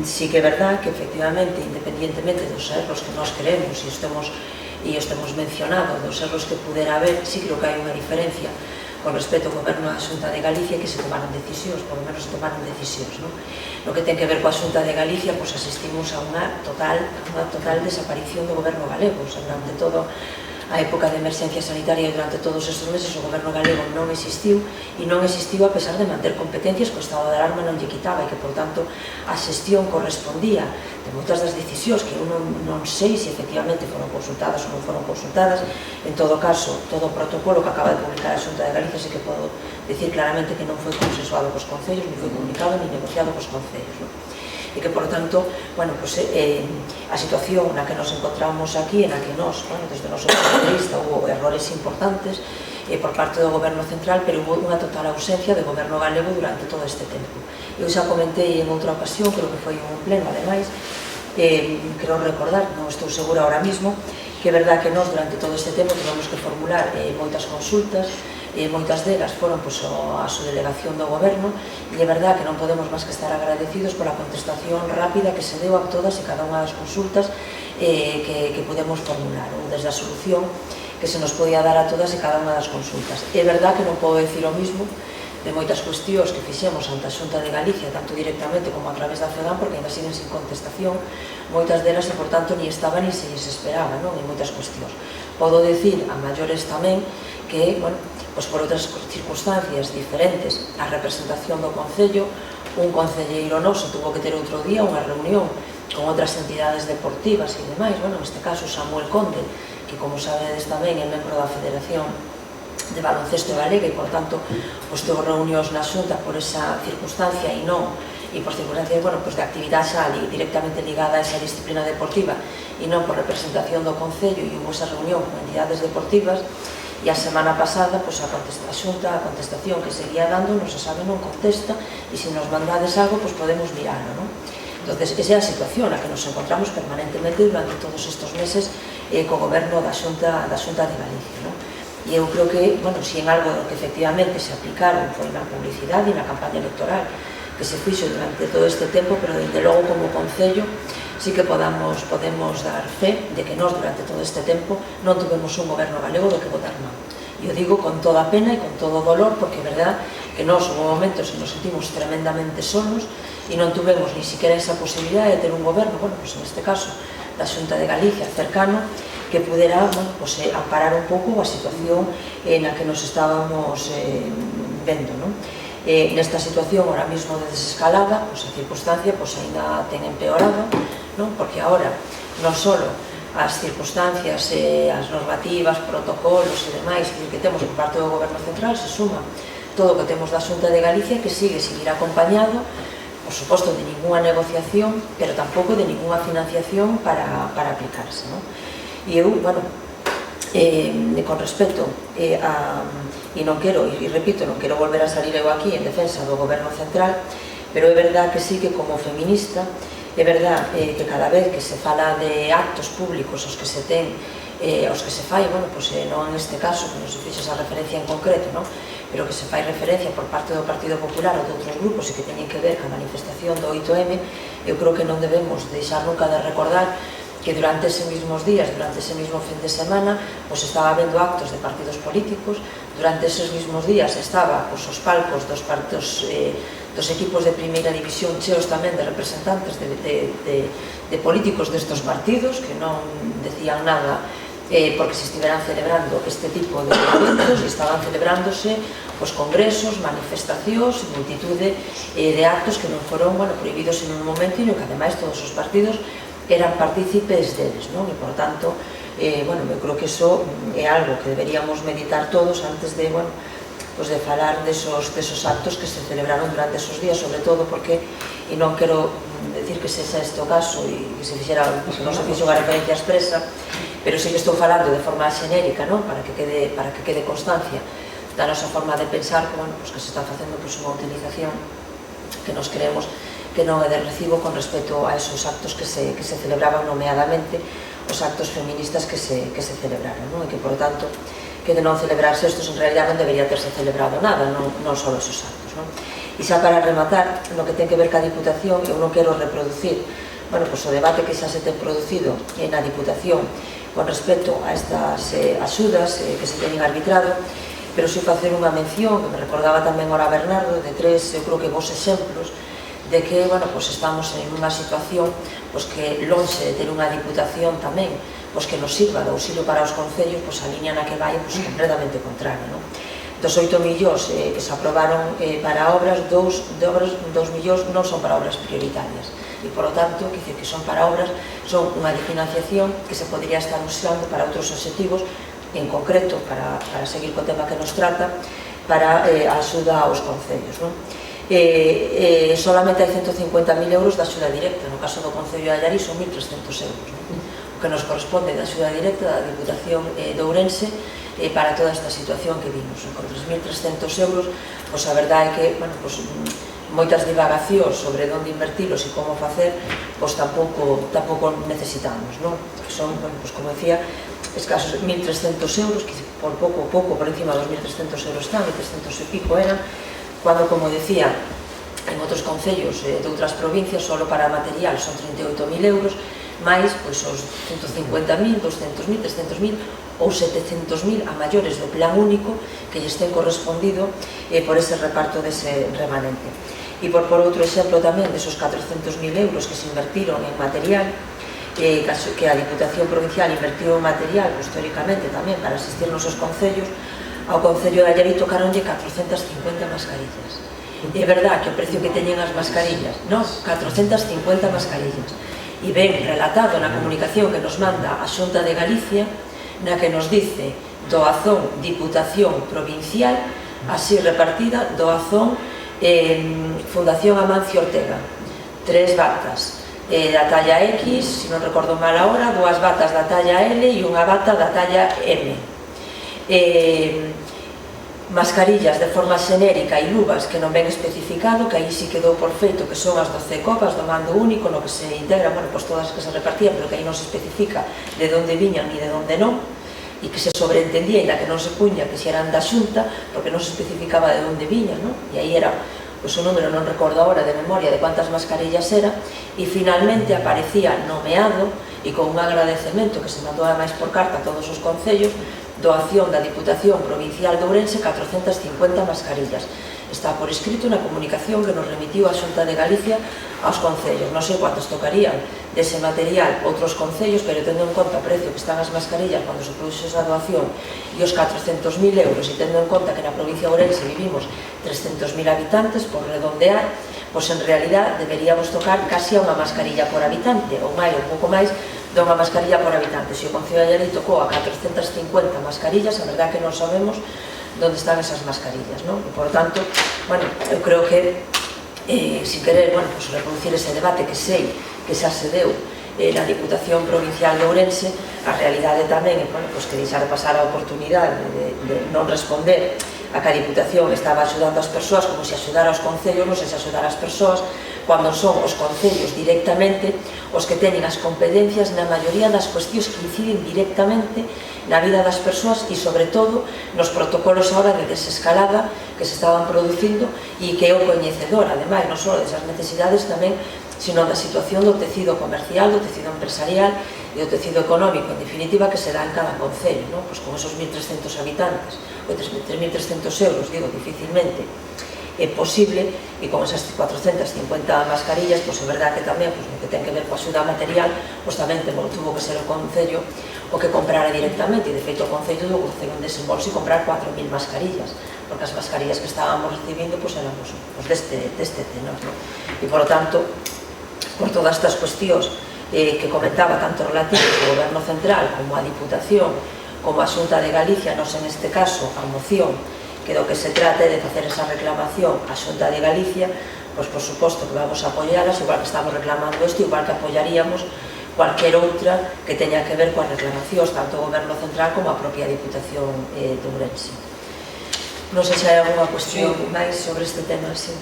sí que é verdad que efectivamente, independientemente dos erros que nós queremos e estemos mencionados, dos erros que pudera haber, sí creo que hai unha diferencia con respecto ao Goberno da Xunta de Galicia, que se tomaron decisións, por lo menos se tomaron decisións. No que ten que ver coa Xunta de Galicia, asistimos a unha total desaparición do Goberno galego. Durante toda a época de emerxencia sanitaria e durante todos estes meses o Goberno galego non existiu, e non existiu a pesar de manter competencias que o estado de alarma non lle quitaba, e que, por tanto, a xestión correspondía de moitas das decisións que eu non sei se efectivamente foron consultadas ou non foron consultadas. En todo caso, todo o protocolo que acaba de publicar a Xunta de Galicia sí que podo decir claramente que non foi consensuado cos concellos, ni foi comunicado ni negociado cos concellos, e que, por tanto, a situación na que nos encontramos aquí, na que nos, desde o noso punto de vista, houve errores importantes por parte do Goberno Central, pero houve unha total ausencia do Goberno galego durante todo este tempo. Eu xa comentei en outra ocasión, creo que foi un pleno, ademais, creo recordar, non estou segura ahora mismo, que é verdad que nós durante todo este tempo tivemos que formular moitas consultas, moitas delas foron a subdelegación do Goberno, e é verdad que non podemos máis que estar agradecidos pola contestación rápida que se deu a todas e cada unha das consultas que podemos formular, ou desde a solución que se nos podía dar a todas e cada unha das consultas. É verdad que non podo decir o mismo de moitas cuestións que fixemos ante a Xunta de Galicia, tanto directamente como a través da FEDAM, porque ainda siguen sin contestación moitas delas, e, por tanto, ni estaba ni se lles esperaba, en moitas cuestións. Podo decir a maiores tamén que, por outras circunstancias diferentes, a representación do Concello, un concelleiro noso tuvo que ter outro día unha reunión con outras entidades deportivas e demais, neste caso Samuel Conde, que, como sabedes tamén, é membro da Federación de Baloncesto Galega, e, por tanto, teve reunións na Xunta por esa circunstancia e non, e por circunstancias de actividade xa directamente ligada a esa disciplina deportiva e non por representación do Concello, e hubo esa reunión con entidades deportivas. E a semana pasada, a Xunta, a contestación que seguía dando, non se sabe, non contesta, e se nos mandades algo, podemos mirarlo. Entón, esa é a situación na que nos encontramos permanentemente durante todos estes meses co Goberno da Xunta de Galicia. E eu creo que, se en algo que efectivamente se aplicaron foi na publicidade e na campaña electoral que se fixo durante todo este tempo, pero, desde logo, como Concello, sí que podemos dar fe de que nós, durante todo este tempo, non tuvemos un Goberno galego do que votar mal. E o digo con toda a pena e con todo o dolor, porque é verdad que nós, houve momentos que nos sentimos tremendamente solos e non tuvemos ni siquiera esa posibilidade de ter un Goberno, neste caso, da Xunta de Galicia, cercano, que pudera amparar un pouco a situación na que nos estábamos vendo. Nesta situación, ahora mismo de desescalada, a circunstancia ainda ten empeorado, porque agora non só as circunstancias, as normativas, protocolos e demais que temos por parte do Goberno Central, se suma todo o que temos da Xunta de Galicia, que seguir acompañado, por suposto, de ninguna negociación, pero tampouco de ninguna financiación para aplicarse. E eu, con respecto e non quero, e repito, non quero volver a salir eu aquí en defensa do Goberno Central, pero é verdad que sí que, como feminista, é verdad que cada vez que se fala de actos públicos aos que se fai, non en este caso, que non se fixe esa referencia en concreto, pero que se fai referencia por parte do Partido Popular ou de outros grupos e que teñen que ver ca manifestación do 8M, eu creo que non debemos deixar nunca de recordar que durante eses mismos días, durante ese mismo fin de semana, estaba habendo actos de partidos políticos, durante eses mismos días estaba os palcos dos equipos de primeira división cheos tamén de representantes de políticos destos partidos que non decían nada porque se estiveran celebrando este tipo de eventos, e estaban celebrándose os congresos, manifestacións, multitude de actos que non foron prohibidos en un momento, e no que ademais todos os partidos eran partícipes deles, non? E, por tanto, bueno, eu creo que iso é algo que deberíamos meditar todos antes de, bueno, pues de falar desos actos que se celebraron durante esos días, sobre todo porque, e non quero decir que sexa este o caso e que se fixera, que non se fixo unha referencia expresa, pero sí que estou falando de forma xenérica, non? Para que quede constancia da nosa forma de pensar, que, bueno, pues que se está facendo pues unha utilización que nos creemos que non é de recibo con respecto a esos actos que se celebraban, nomeadamente os actos feministas que se celebraron, non? E que, por tanto, que de non celebrarse estos, en realidad non debería terse celebrado nada, non só esos actos, non? E xa para rematar, no que ten que ver ca Diputación, eu non quero reproducir, bueno, pues o debate que xa se ten producido na Diputación con respecto a estas axudas que se teñen arbitrado, pero si facer unha mención, que me recordaba tamén ora Bernardo, de tres, eu creo que vos exemplos, de que, bueno, pues estamos en unha situación pues que lonxe de ter unha Diputación tamén pues que nos sirva de auxilio para os concellos, pues a liña na que vai pues completamente contraria, non? Dos 8 millóns que se aprobaron para obras, 2 millóns non son para obras prioritarias e, por lo tanto, que son para obras, son unha financiación que se podría estar usando para outros obxectivos, en concreto, para seguir co tema que nos trata, para a axuda aos concellos, non? Solamente hai 150.000 euros de axuda directa, no caso do Concello de Allariz son 1.300 euros, non? O que nos corresponde de axuda directa da Diputación de Ourense para toda esta situación que vimos. Con 3.300 euros, pois a verdade é que, bueno, pois moitas divagacións sobre onde invertilos e como facer, pois tampouco necesitamos, non? Son, bueno, pois como decía, escasos 1.300 euros, que por pouco, por encima dos 1.300 euros están, 1.300 e pico eran, cando, como decía, en outros concellos de outras provincias, solo para material son 38.000 euros, máis pois, os 150.000, 200.000, 300.000 ou 700.000 a maiores do plan único que lles ten correspondido por ese reparto dese remanente. E por outro exemplo tamén desos 400.000 euros que se invertiron en material, que a Diputación Provincial invertiu en material, históricamente tamén, para asistir nos seus concellos, ao Concello de Allariz tocaronlle 450 mascarillas. E é verdad que o precio que teñen as mascarillas, non, 450 mascarillas. E ben relatado na comunicación que nos manda a Xunta de Galicia, na que nos dice doazón Diputación Provincial, así repartida, doazón Fundación Amancio Ortega, 3 batas da talla X, se non recordo mal ahora, 2 batas da talla L e unha bata da talla M. Mascarillas de forma xenérica e luvas que non ven especificado, que aí sí quedou por feito que son as 12 copas do mando único, no que se integran, bueno, pues todas as que se repartían, pero que aí non se especifica de onde viñan ni de onde non, e que se sobreentendía, ainda que non se puña que se eran da Xunta, porque non se especificaba de onde viñan, non? E aí era, pois o número non recordo agora de memoria de cuántas mascarillas era, e finalmente aparecía nomeado, e con un agradecemento que se mandou ademais por carta a todos os concellos, doación da Diputación Provincial de Ourense 450 mascarillas. Está por escrito na comunicación que nos remitiu a Xunta de Galicia aos concellos. Non sei cuántos tocarían dese material outros concellos, pero tendo en conta o precio que están as mascarillas cando se produxe esa doación e os 400.000 euros, e tendo en conta que na provincia de Ourense vivimos 300.000 habitantes, por redondear, pois en realidad deberíamos tocar casi a unha mascarilla por habitante, ou máis, ou pouco máis, de unha mascarilla por habitante. Se o Concello de Allariz tocou a 450 mascarillas, a verdade que non sabemos onde están esas mascarillas, non? E, por tanto, bueno, eu creo que, sin querer, bueno, pues reproducir ese debate que sei que xa se deu na Diputación Provincial de Ourense, a realidade tamén é, bueno, pues que deixar de pasar a oportunidade de non responder a que a Diputación estaba axudando as persoas como se axudara aos concellos, non se axudara as persoas, cando son os concellos directamente os que teñen as competencias na maioría das cuestións que inciden directamente na vida das persoas e, sobre todo, nos protocolos ahora de desescalada que se estaban producindo e que é o coñecedor, ademais, non só desas necesidades tamén, sino da situación do tecido comercial, do tecido empresarial e do tecido económico, en definitiva, que se dá en cada concello, non? Pois con esos 1.300 habitantes, ou 3.300 euros, digo, dificilmente é posible, e con esas 450 mascarillas, pois é verdade que tamén, pois, no que ten que ver coa axuda material, pois tamén tuvo que ser o Concello o que comprara directamente, e de feito o Concello do Concello en desembolso e comprar 4.000 mascarillas, porque as mascarillas que estábamos recibindo pois éramos deste tenor, non? E, por lo tanto, por todas estas cuestións que comentaba tanto relativo ao Goberno Central como a Diputación como a Xunta de Galicia, nos en este caso a moción que do que se trata é de facer esa reclamación á Xunta de Galicia, pois por suposto que vamos a apoialas, igual que estamos reclamando isto, igual que apoiaríamos cualquier outra que teña que ver coas reclamacións, tanto o Goberno Central como a propia Diputación de Ourense. Non sei se hai alguna cuestión máis sobre este tema, sí.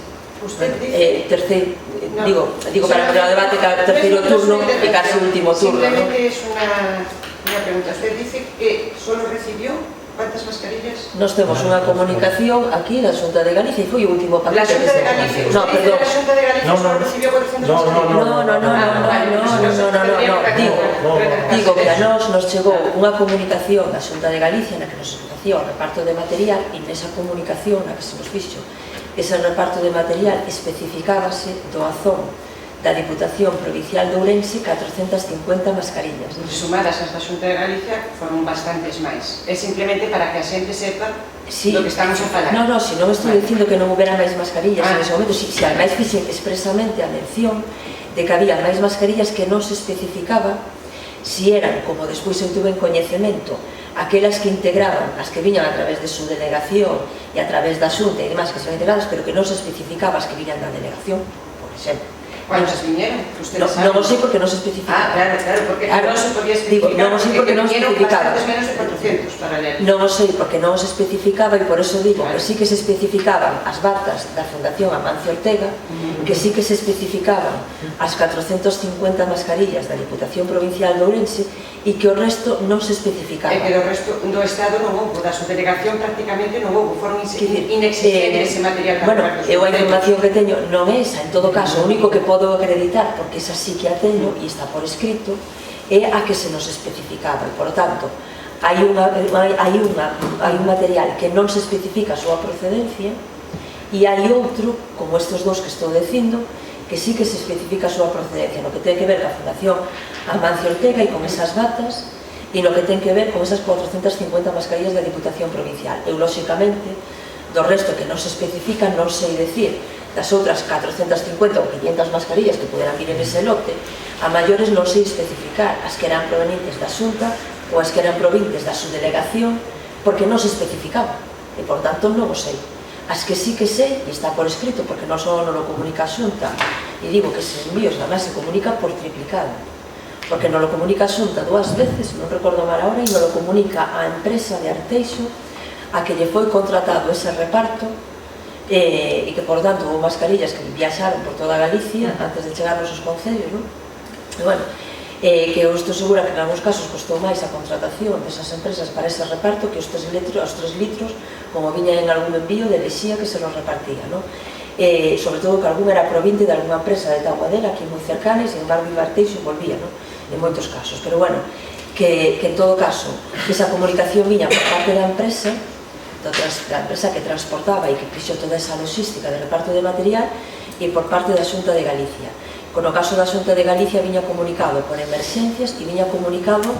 Usted dice... Digo para que o debate cada terceiro turno e casi último turno. Simplemente es una pregunta. Usted dice que solo recibió ¿cuántas mascarillas? Nos temos unha comunicación aquí da Xunta de Galicia e foi o último paquete. La Xunta de Galicia. No, perdón. La Xunta de Galicia solo recibió 400 mascarillas. Digo que a nos chegou unha comunicación da Xunta de Galicia na que nos facía o reparto de material e nesa comunicación na que se nos fixo ese reparto de material especificábase doazón da Diputación Provincial de Ourense 450 mascarillas. Sumadas as da Xunta de Galicia foron bastantes máis. É simplemente para que a xente sepa do que estamos a falar. Non, si non estou dicindo que non houbera máis mascarillas en ese momento, si ademais fixen expresamente a mención de que había máis mascarillas que non se especificaba si eran, como despois eu tuve en coñecemento, aquelas que integraban, as que viñan a través de su delegación e a través da Xunta e demás que son integradas, pero que non se especificaba as que viñan da delegación, por exemplo. ¿Cuántas vinieron? Non o sei porque non se especificaba. Claro, porque non se podía especificar. Non o sei porque non se especificaba. Menos de 400 para ler. Non o sei porque non se especificaba e por eso digo que sí que se especificaban as batas da Fundación Amancio Ortega, que sí que se especificaban as 450 mascarillas da Diputación Provincial de Ourense e que o resto non se especificaba. É que do resto do Estado non houve, da subdelegación prácticamente non houve, foron inexistentes ese material. Bueno, eu a información que teño non é esa, en todo caso, o único que podo acreditar, porque esa sí que a teño e está por escrito, é a que se nos especificaba, e por tanto, hai un material que non se especifica a súa procedencia e hai outro, como estes dos que estou dicindo, que sí que se especifica a súa procedencia, no que ten que ver ca Fundación Amancio Ortega e con esas batas e no que ten que ver con esas 450 mascarillas da Diputación Provincial. Eu, lóxicamente, do resto que non se especifica, non sei decir das outras 450 ou 500 mascarillas que poderán vir en ese lote, a maiores non sei especificar as que eran provenientes da Xunta ou as que eran provenientes da subdelegación, porque non se especificaba, e por tanto non o sei. As que sí que sei, e está por escrito, porque non só non o comunica a Xunta, e digo que eses envíos además se comunica por triplicado, porque non o comunica a Xunta dúas veces, non recordo mal ahora, e non o comunica a empresa de Arteixo a que lle foi contratado ese reparto e que, por tanto, houve mascarillas que viaxaron por toda Galicia antes de chegar aos concellos, non? E, bueno, que eu estou segura que en algúns casos costou máis a contratación desas empresas para ese reparto que os 3 litros, como viña en algún envío de lexía que se los repartía, non? Sobre todo que algún era provinte de alguna empresa de Taguadera aquí moi cercana e sin embargo iba Arteixo e volvía, non? En moitos casos, pero bueno, que en todo caso esa comunicación viña por parte da empresa que transportaba e que fixo toda esa logística de reparto de material e por parte da Xunta de Galicia. Con o caso da Xunta de Galicia viña comunicado por emerxencias e viña comunicado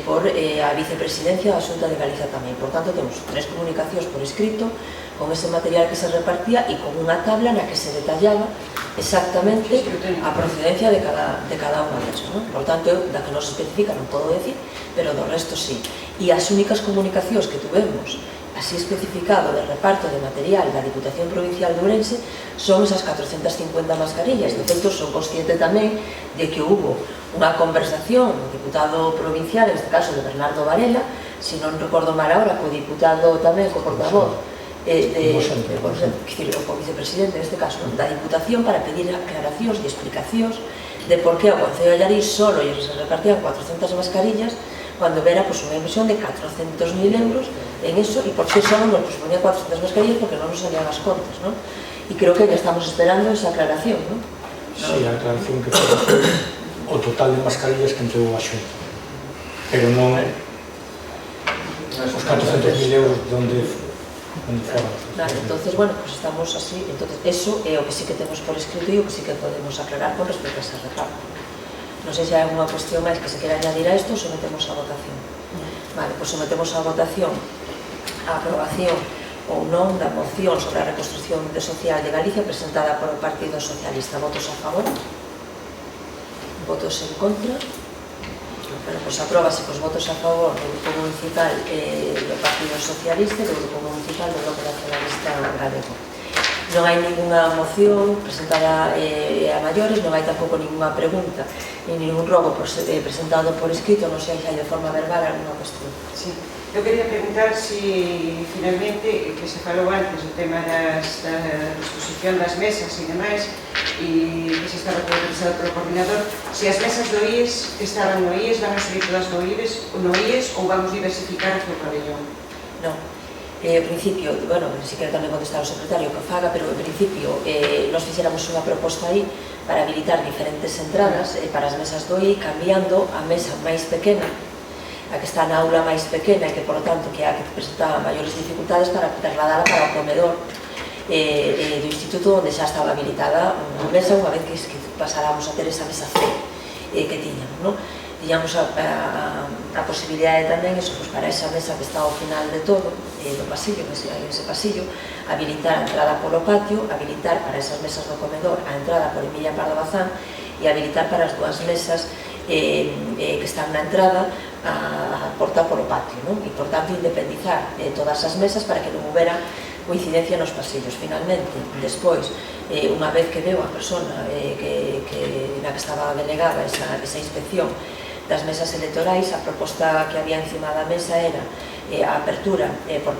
por a vicepresidencia da Xunta de Galicia tamén. Por tanto, temos 3 comunicacións por escrito con ese material que se repartía e con unha tabla na que se detallaba exactamente a procedencia de cada unha delas, non? Por tanto, da que non se especifica non podo decir, pero do resto sí. E as únicas comunicacións que tuvemos así especificado de reparto de material da Diputación Provincial de Ourense son esas 450 mascarillas. De feito, son consciente tamén de que hubo unha conversación o diputado provincial, en este caso de Bernardo Varela, se non recordo mal ahora, co diputado tamén, co portavoz o vicepresidente, en este caso, da Diputación, para pedir aclaracións e explicacións de por que ao Concello de Allariz solo se repartían 400 mascarillas cando vera unha inversión de 400.000 euros en eso, e por que solo nos ponía 400 mascarillas porque non nos salían as contas, non? E creo que ya estamos esperando esa aclaración, non? Sí, a aclaración que foi o total de mascarillas que entregou a Xunta, pero non os 400.000 euros de onde foron. Vale, entonces, bueno, pues estamos así, entonces eso é o que sí que temos por escrito e o que sí que podemos aclarar con respecto a ese reparto. Non sei se hai alguna cuestión máis que se quera añadir a isto ou sometemos a votación. Vale, pois sometemos a votación a aprobación ou non da moción sobre a reconstrucción social de Galicia presentada polo Partido Socialista. Votos a favor? votos en contra. Bueno, pues apróbase cos votos a favor do Grupo Municipal do Partido Socialista e do Grupo Municipal do Bloque Nacionalista Galego. Non hai ninguna moción presentada a maiores, non hai tampouco ninguna pregunta ni ningún rogo presentado por escrito, non sei se hai de forma verbal alguna cuestión. Sí. Eu quería preguntar si finalmente, que se falou antes do tema da disposición das mesas e demais, e que se estaba realizado polo coordinador, si as mesas do IES que estaban no IES van a seguir todas no IES ou vamos diversificar o pabellón? Non. En principio, bueno, si quero tamén contestar ao secretario que faga, pero en principio nos fixéramos unha proposta aí para habilitar diferentes entradas para as mesas do IES, cambiando a mesa máis pequena, a que está na aula máis pequena e que, por lo tanto, que a que presentaba maiores dificultades para trasladala para o comedor do instituto onde xa estaba habilitada unha mesa unha vez que pasáramos a ter esa mesa C que tiñamos, non? Tiñamos a posibilidade tamén, eso, pues, para esa mesa que está ao final de todo, do pasillo, que hai ese pasillo, habilitar a entrada polo patio, habilitar para esas mesas do comedor a entrada por Emilia Pardo Bazán e habilitar para as dúas mesas que están na entrada a porta polo patio, non? E, por tanto, independizar todas as mesas para que non houbera coincidencia nos pasillos. Finalmente, despois, unha vez que veu a persona na que estaba delegada esa inspección das mesas electorais, a proposta que había encima da mesa era a apertura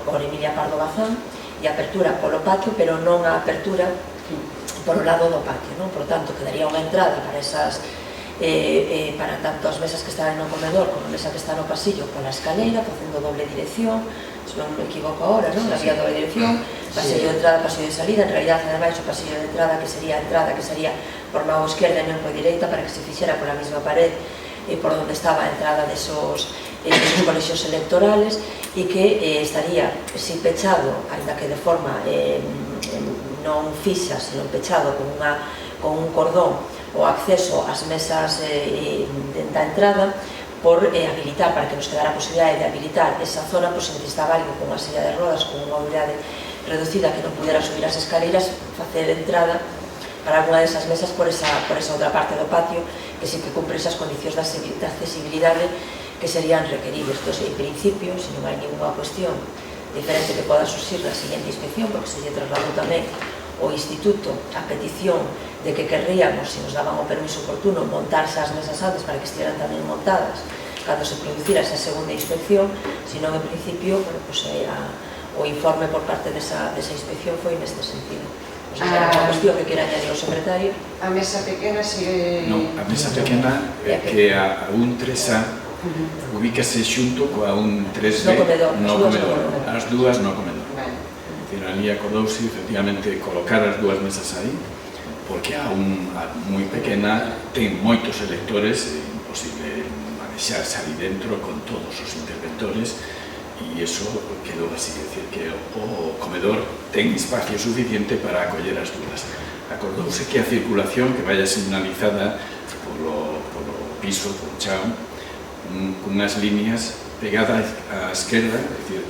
por Emilia Pardo Bazán e a apertura polo patio, pero non a apertura polo lado do patio, non? Por tanto, quedaría unha entrada para esas para tanto as mesas que están no comedor como a mesa que está no pasillo pola escalera, facendo doble dirección, se non me equivoco agora, non? Había doble dirección, pasillo de entrada, pasillo de salida, en realidad, ademais, o pasillo de entrada que sería por mão esquerda e non por direita, para que se fixera pola mesma pared por onde estaba a entrada desos colexios electorales, e que estaría, si pechado, ainda que de forma non fixa, senón pechado con un cordón o acceso ás mesas da entrada, por habilitar, para que nos quedara a posibilidade de habilitar esa zona, pois se necesitaba algo con unha silla de rodas, con unha mobilidade reducida que non pudera subir as escaleras, facer entrada para alguna desas mesas por esa outra parte do patio, que sí que cumpre esas condicións de accesibilidade que serían requeribles. Entón, en principio, se non hai ninguna cuestión diferente que poda surxir na seguinte inspección, porque se lle trasladou tamén o Instituto a petición de que querríamos, se nos daban o permiso oportuno, montarse as mesas antes para que estiveran tamén montadas cando se producira esa segunda inspección, senón, en principio, o informe por parte desa inspección foi neste sentido. O sea, era unha cuestión que quera añadir o secretario. A mesa pequena sigue... Non, a mesa pequena é que a un 3A ubícase xunto coa un 3B no comedor, as dúas no comedor. Ali acordouse, efectivamente, colocar as dúas mesas aí, porque a moi pequena ten moitos electores, é imposible manexarse ali dentro con todos os interventores, e iso quedou así, é dicir, que o comedor ten espacio suficiente para acoller as dúas. Acordouse que a circulación que vaya señalizada polo piso, polo chão, cunhas líneas pegada á esquerda, é dicir,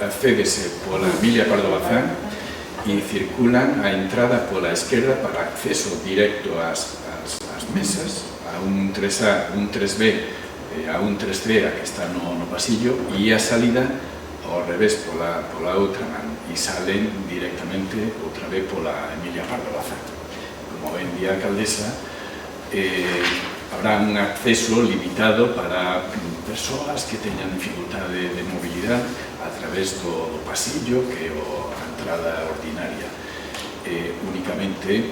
accédese pola Emilia Pardo Bazán e circulan a entrada pola esquerda para acceso directo ás mesas, a un 3A, un 3B, a un 3C a que está no pasillo, e a salida ao revés pola outra man, e salen directamente outra vez pola Emilia Pardo Bazán. Como ben di a alcaldesa, habrá un acceso limitado para persoas que teñan dificultade de mobilidade a través do pasillo, que é a entrada ordinaria. Únicamente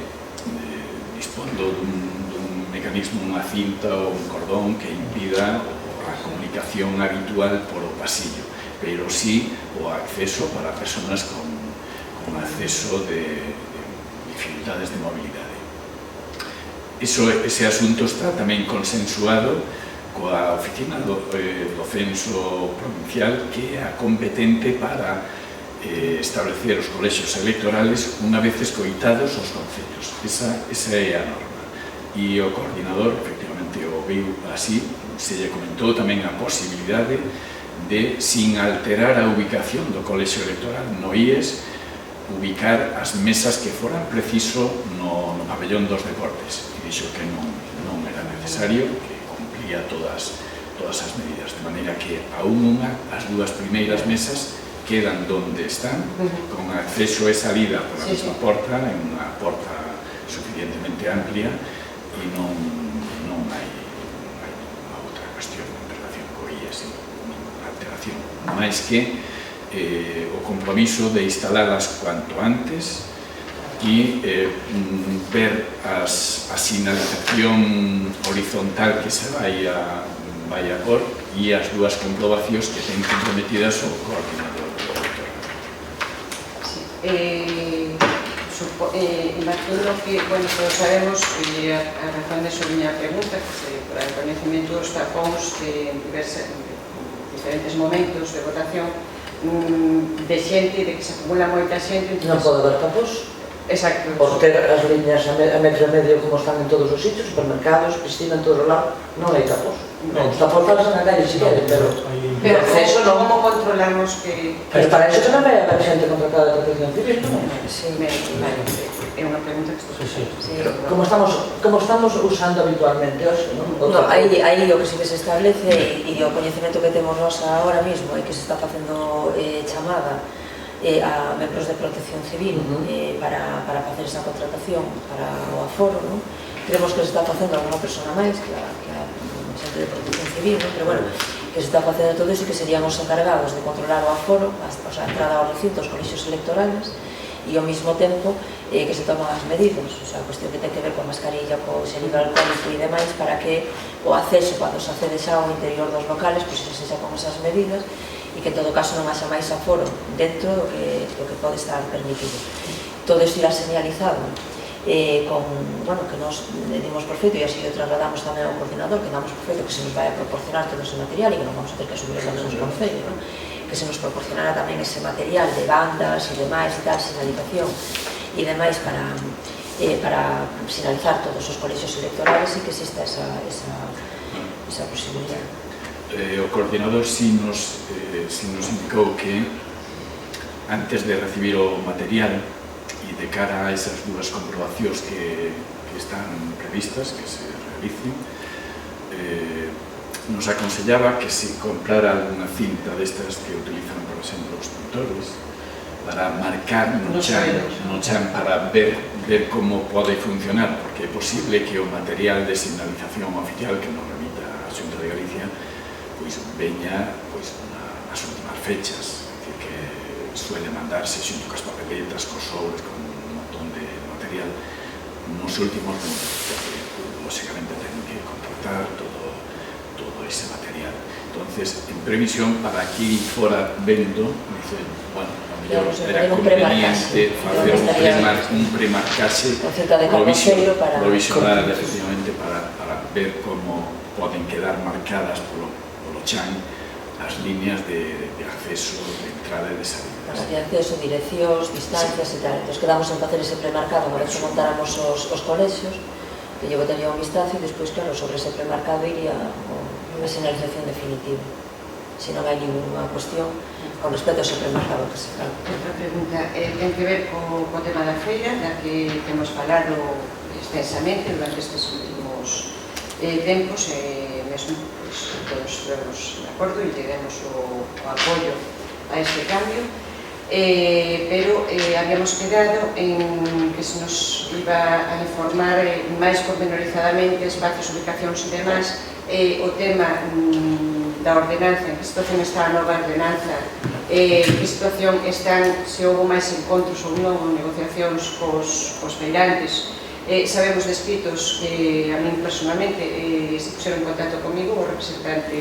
dispondo dun mecanismo, unha cinta ou un cordón que impida a comunicación habitual por o pasillo, pero sí o acceso para persoas con acceso de dificultades de mobilidade. Ese asunto está tamén consensuado coa Oficina do Censo Provincial, que é a competente para establecer os colexios electorales unha vez escoitados os concellos. Esa é a norma. E o coordinador, efectivamente, o viu así, se lle comentou tamén a posibilidade de, sin alterar a ubicación do colexio electoral no IES, ubicar as mesas que foran preciso no pabellón dos deportes e dixo que non era necesario, que cumplía todas as medidas, de maneira que as dúas primeiras mesas quedan donde están, con acceso e salida por a mesma porta, en unha porta suficientemente amplia, e non hai ninguna outra cuestión en relación co IES, ninguna alteración, máis que o compromiso de instalalas cuanto antes e ver a sinalización horizontal que se vai a por e as dúas comprobacións que ten comprometidas o coordinador do electorado. Imagino que, bueno, todos sabemos que a razón de súa pregunta, que por el conhecimento dos tapóns de diferentes momentos de votación de xente, de que se acumula moita xente. Non pode haber tapos? Exacto. Por ter as liñas a metro e medio como están en todos os sitios, supermercados, piscina, en todos os lados, non hai tapos. Os tapos falsan na calle si queren, pero acceso non. Como controlamos que... Pero para eso tamén vai haber xente contratada de protección civil, non? Sí, é unha pregunta que estou facendo. Como estamos usando habitualmente hoxe, non? Aí o que sí que se establece e o coñecemento que temos nós agora mismo é que se está facendo chamada a membros de protección civil para facer esa contratación para o aforo, non? Creemos que se está facendo alguna persona máis que a xente de protección civil, non? Pero bueno, que se está facendo todo iso e que serían os encargados de controlar o aforo, a entrada aos recintos, colexios electorales, e ao mesmo tempo que se toman as medidas, o sea, a cuestión que ten que ver con mascarilla, co xel alcohólico e demais, para que o acceso, cando se accede xa ao interior dos locales, pois se xa con esas medidas, e que en todo caso non haxa máis aforo dentro do que pode estar permitido. Todo isto irá señalizado con, bueno, que nos dimos por feito, e así o trasladamos tamén ao coordinador, que damos por feito que se nos vai a proporcionar todo ese material e que non vamos a ter que subir tamén os concellos, non? Que se nos proporcionara tamén ese material de bandas e demais e tal, sinalización e demais para sinalizar todos os colexios electorales e que exista esa posibilidad. O coordinador si nos indicou que antes de recibir o material e de cara a esas dúas comprobacións que están previstas, que se realicen, nos aconsellaba que se comprara alguna cinta destas que utilizan, por exemplo, os pintores, para marcar no chan para ver como pode funcionar, porque é posible que o material de señalización oficial que nos remita a Xunta de Galicia pois veña nas últimas fechas, que suele mandarse xunto cas papeletas, cos sobres, con un montón de material nos últimos momentos, porque lógicamente ten que contratar todo ese material. Entonces, en previsión, para aquí fora vendo, dice, bueno, a mellor era conveniente facer un premarcaxe provisional, efectivamente, para ver como poden quedar marcadas polo chan as líneas de acceso, de entrada e de salida. De acceso, direccións, distancias e tal. Entón, quedamos en facer ese premarcado unha vez que montáramos os colexios, que llevo tenía un vistazo e despois, claro, sobre ese premarcado iría a señalización definitiva. Se non hai ninguna cuestión con respecto a ese premarcado que se fala. Outra pregunta ten que ver co tema da feira, da que temos falado extensamente durante estes últimos tempos, mesmo todos estuvemos de acordo e lle demos o apoio a este cambio, pero habíamos quedado en que se nos iba a informar máis pormenorizadamente espacios, ubicacións e demais, o tema da ordenanza, en que situación está a nova ordenanza, en que situación están, se houve máis encontros ou non, negociacións cos feirantes. Sabemos de escritos que a min personalmente se puseron en contacto comigo o representante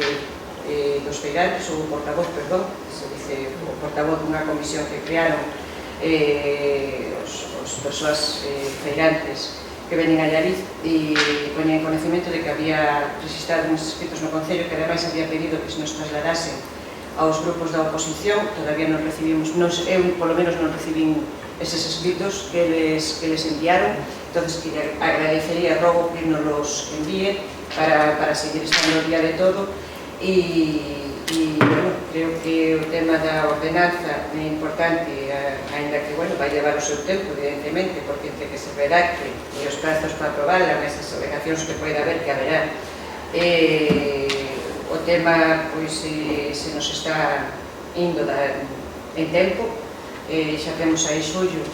dos feirantes, ou o portavoz, perdón, se dice o portavoz dunha comisión que crearon os persoas feirantes que veñen a Llariz e poñen conhecimento de que había registrado uns escritos no Concello que ademais había pedido que se nos trasladasen aos grupos da oposición. Todavía non recibimos, eu polo menos non recibín eses escritos que les enviaron, entonces que agradecería, rogo que nos los envíe para seguir estando ao día de todo e E, bueno, creo que o tema da ordenanza é importante, ainda que, bueno, vai levar o seu tempo, evidentemente, porque entre que se redacte e os prazos para aprobarla, nesas obligacións que pode haber, que haberá, o tema, pois, se nos está indo en tempo, xa temos aí xullo,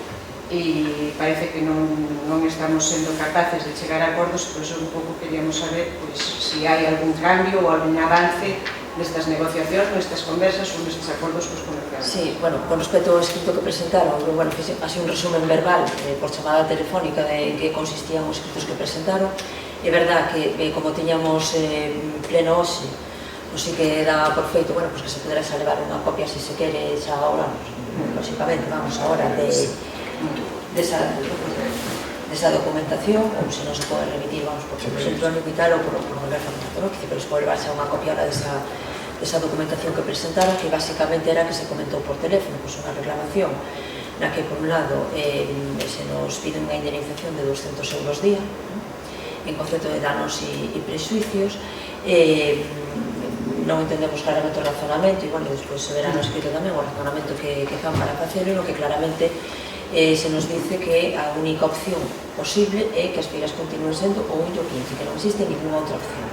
e parece que non estamos sendo capaces de chegar a acordos, pois un pouco queríamos saber se hai algún cambio ou algún avance nestas negociacións, nestas conversas ou nestes acordos cos comerciales. Sí, bueno, con respecto ao escrito que presentaron, bueno, fixe así un resumen verbal por chamada telefónica de que consistían os escritos que presentaron. É verdad que, como tiñamos pleno hoxe, pois sí que era por feito, bueno, pois que se poderá xa levar unha copia se se quere xa ahora, lógicamente, vamos ahora desa documentación, ou se non se pode remitir, vamos, por electrónico e tal, ou por volver formato, non? Pero se pode levar xa unha copia ahora desa documentación que presentaron, que basicamente era que se comentou por teléfono, pois unha reclamación na que, por un lado, se nos pide unha indemnización de 200 euros día, en concepto de danos e prexuicios. Non entendemos claramente o razonamento, e, bueno, despois se verá no escrito tamén o razonamento que fan para facelo, no que claramente se nos dice que a única opción posible é que as feiras continúen sendo o 1 e o 15, que non existe ninguna outra opción.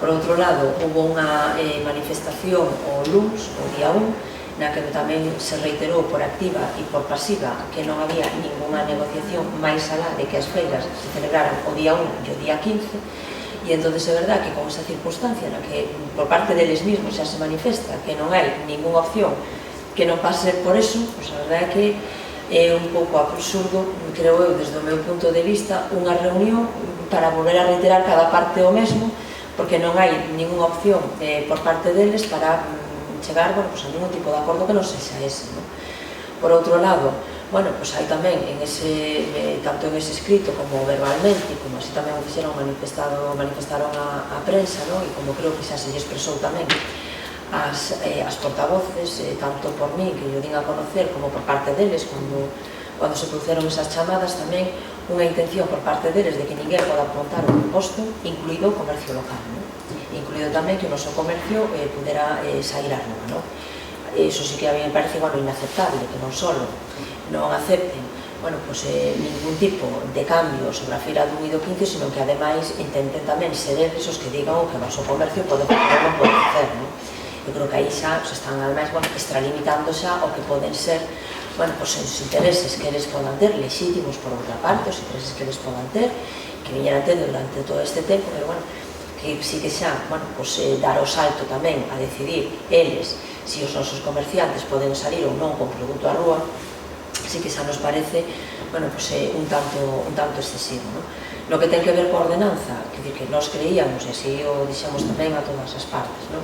Por outro lado, hubo unha manifestación o luns, o día 1, na que tamén se reiterou por activa e por pasiva que non había ninguna negociación máis alá de que as feiras se celebraran o día 1 e o día 15, e entonces é verdad que con esa circunstancia na que por parte deles mesmos xa se manifesta que non hai ninguna opción que non pase por eso, pois a verdad é que é un pouco absurdo, creo eu, desde o meu punto de vista, unha reunión para volver a reiterar cada parte o mesmo, porque non hai ninguna opción por parte deles para chegar, bueno, pues a ningún tipo de acordo que non sexa ese, ¿no? Por outro lado, bueno, pues hai tamén tanto en ese escrito como verbalmente, como así tamén o fixeron manifestaron a prensa, ¿no? E como creo que xa se lle expresou tamén as portavoces, tanto por mí, que yo din a conocer, como por parte deles, cando se produceron esas chamadas, tamén unha intención por parte deles de que ninguén poda apuntar un imposto, incluído o comercio local, ¿no? Incluído tamén que o noso comercio pudera sair á rúa, ¿no? Eso sí que a mí me parece, bueno, inaceptable, que non só non acepten, bueno, pues ningún tipo de cambio sobre a feira do 1 e do 15, sino que ademais intenten tamén ser eles os que digan o que o noso comercio pode facer ou non pode facer, ¿no? Eu creo que aí xa se están, ademais, bueno, extralimitando xa o que poden ser, bueno, pues os intereses que eles podan ter, legítimos por outra parte, os intereses que eles podan ter, que viñeran tendo durante todo este tempo, pero, bueno, que sí que xa, bueno, pues dar o salto tamén a decidir eles se os nosos comerciantes poden salir ou non con produto á rúa, sí que xa nos parece, bueno, pues un tanto excesivo, ¿no? Lo que ten que ver coa ordenanza, que nos creíamos, e así o dixemos tamén a todas as partes, ¿no?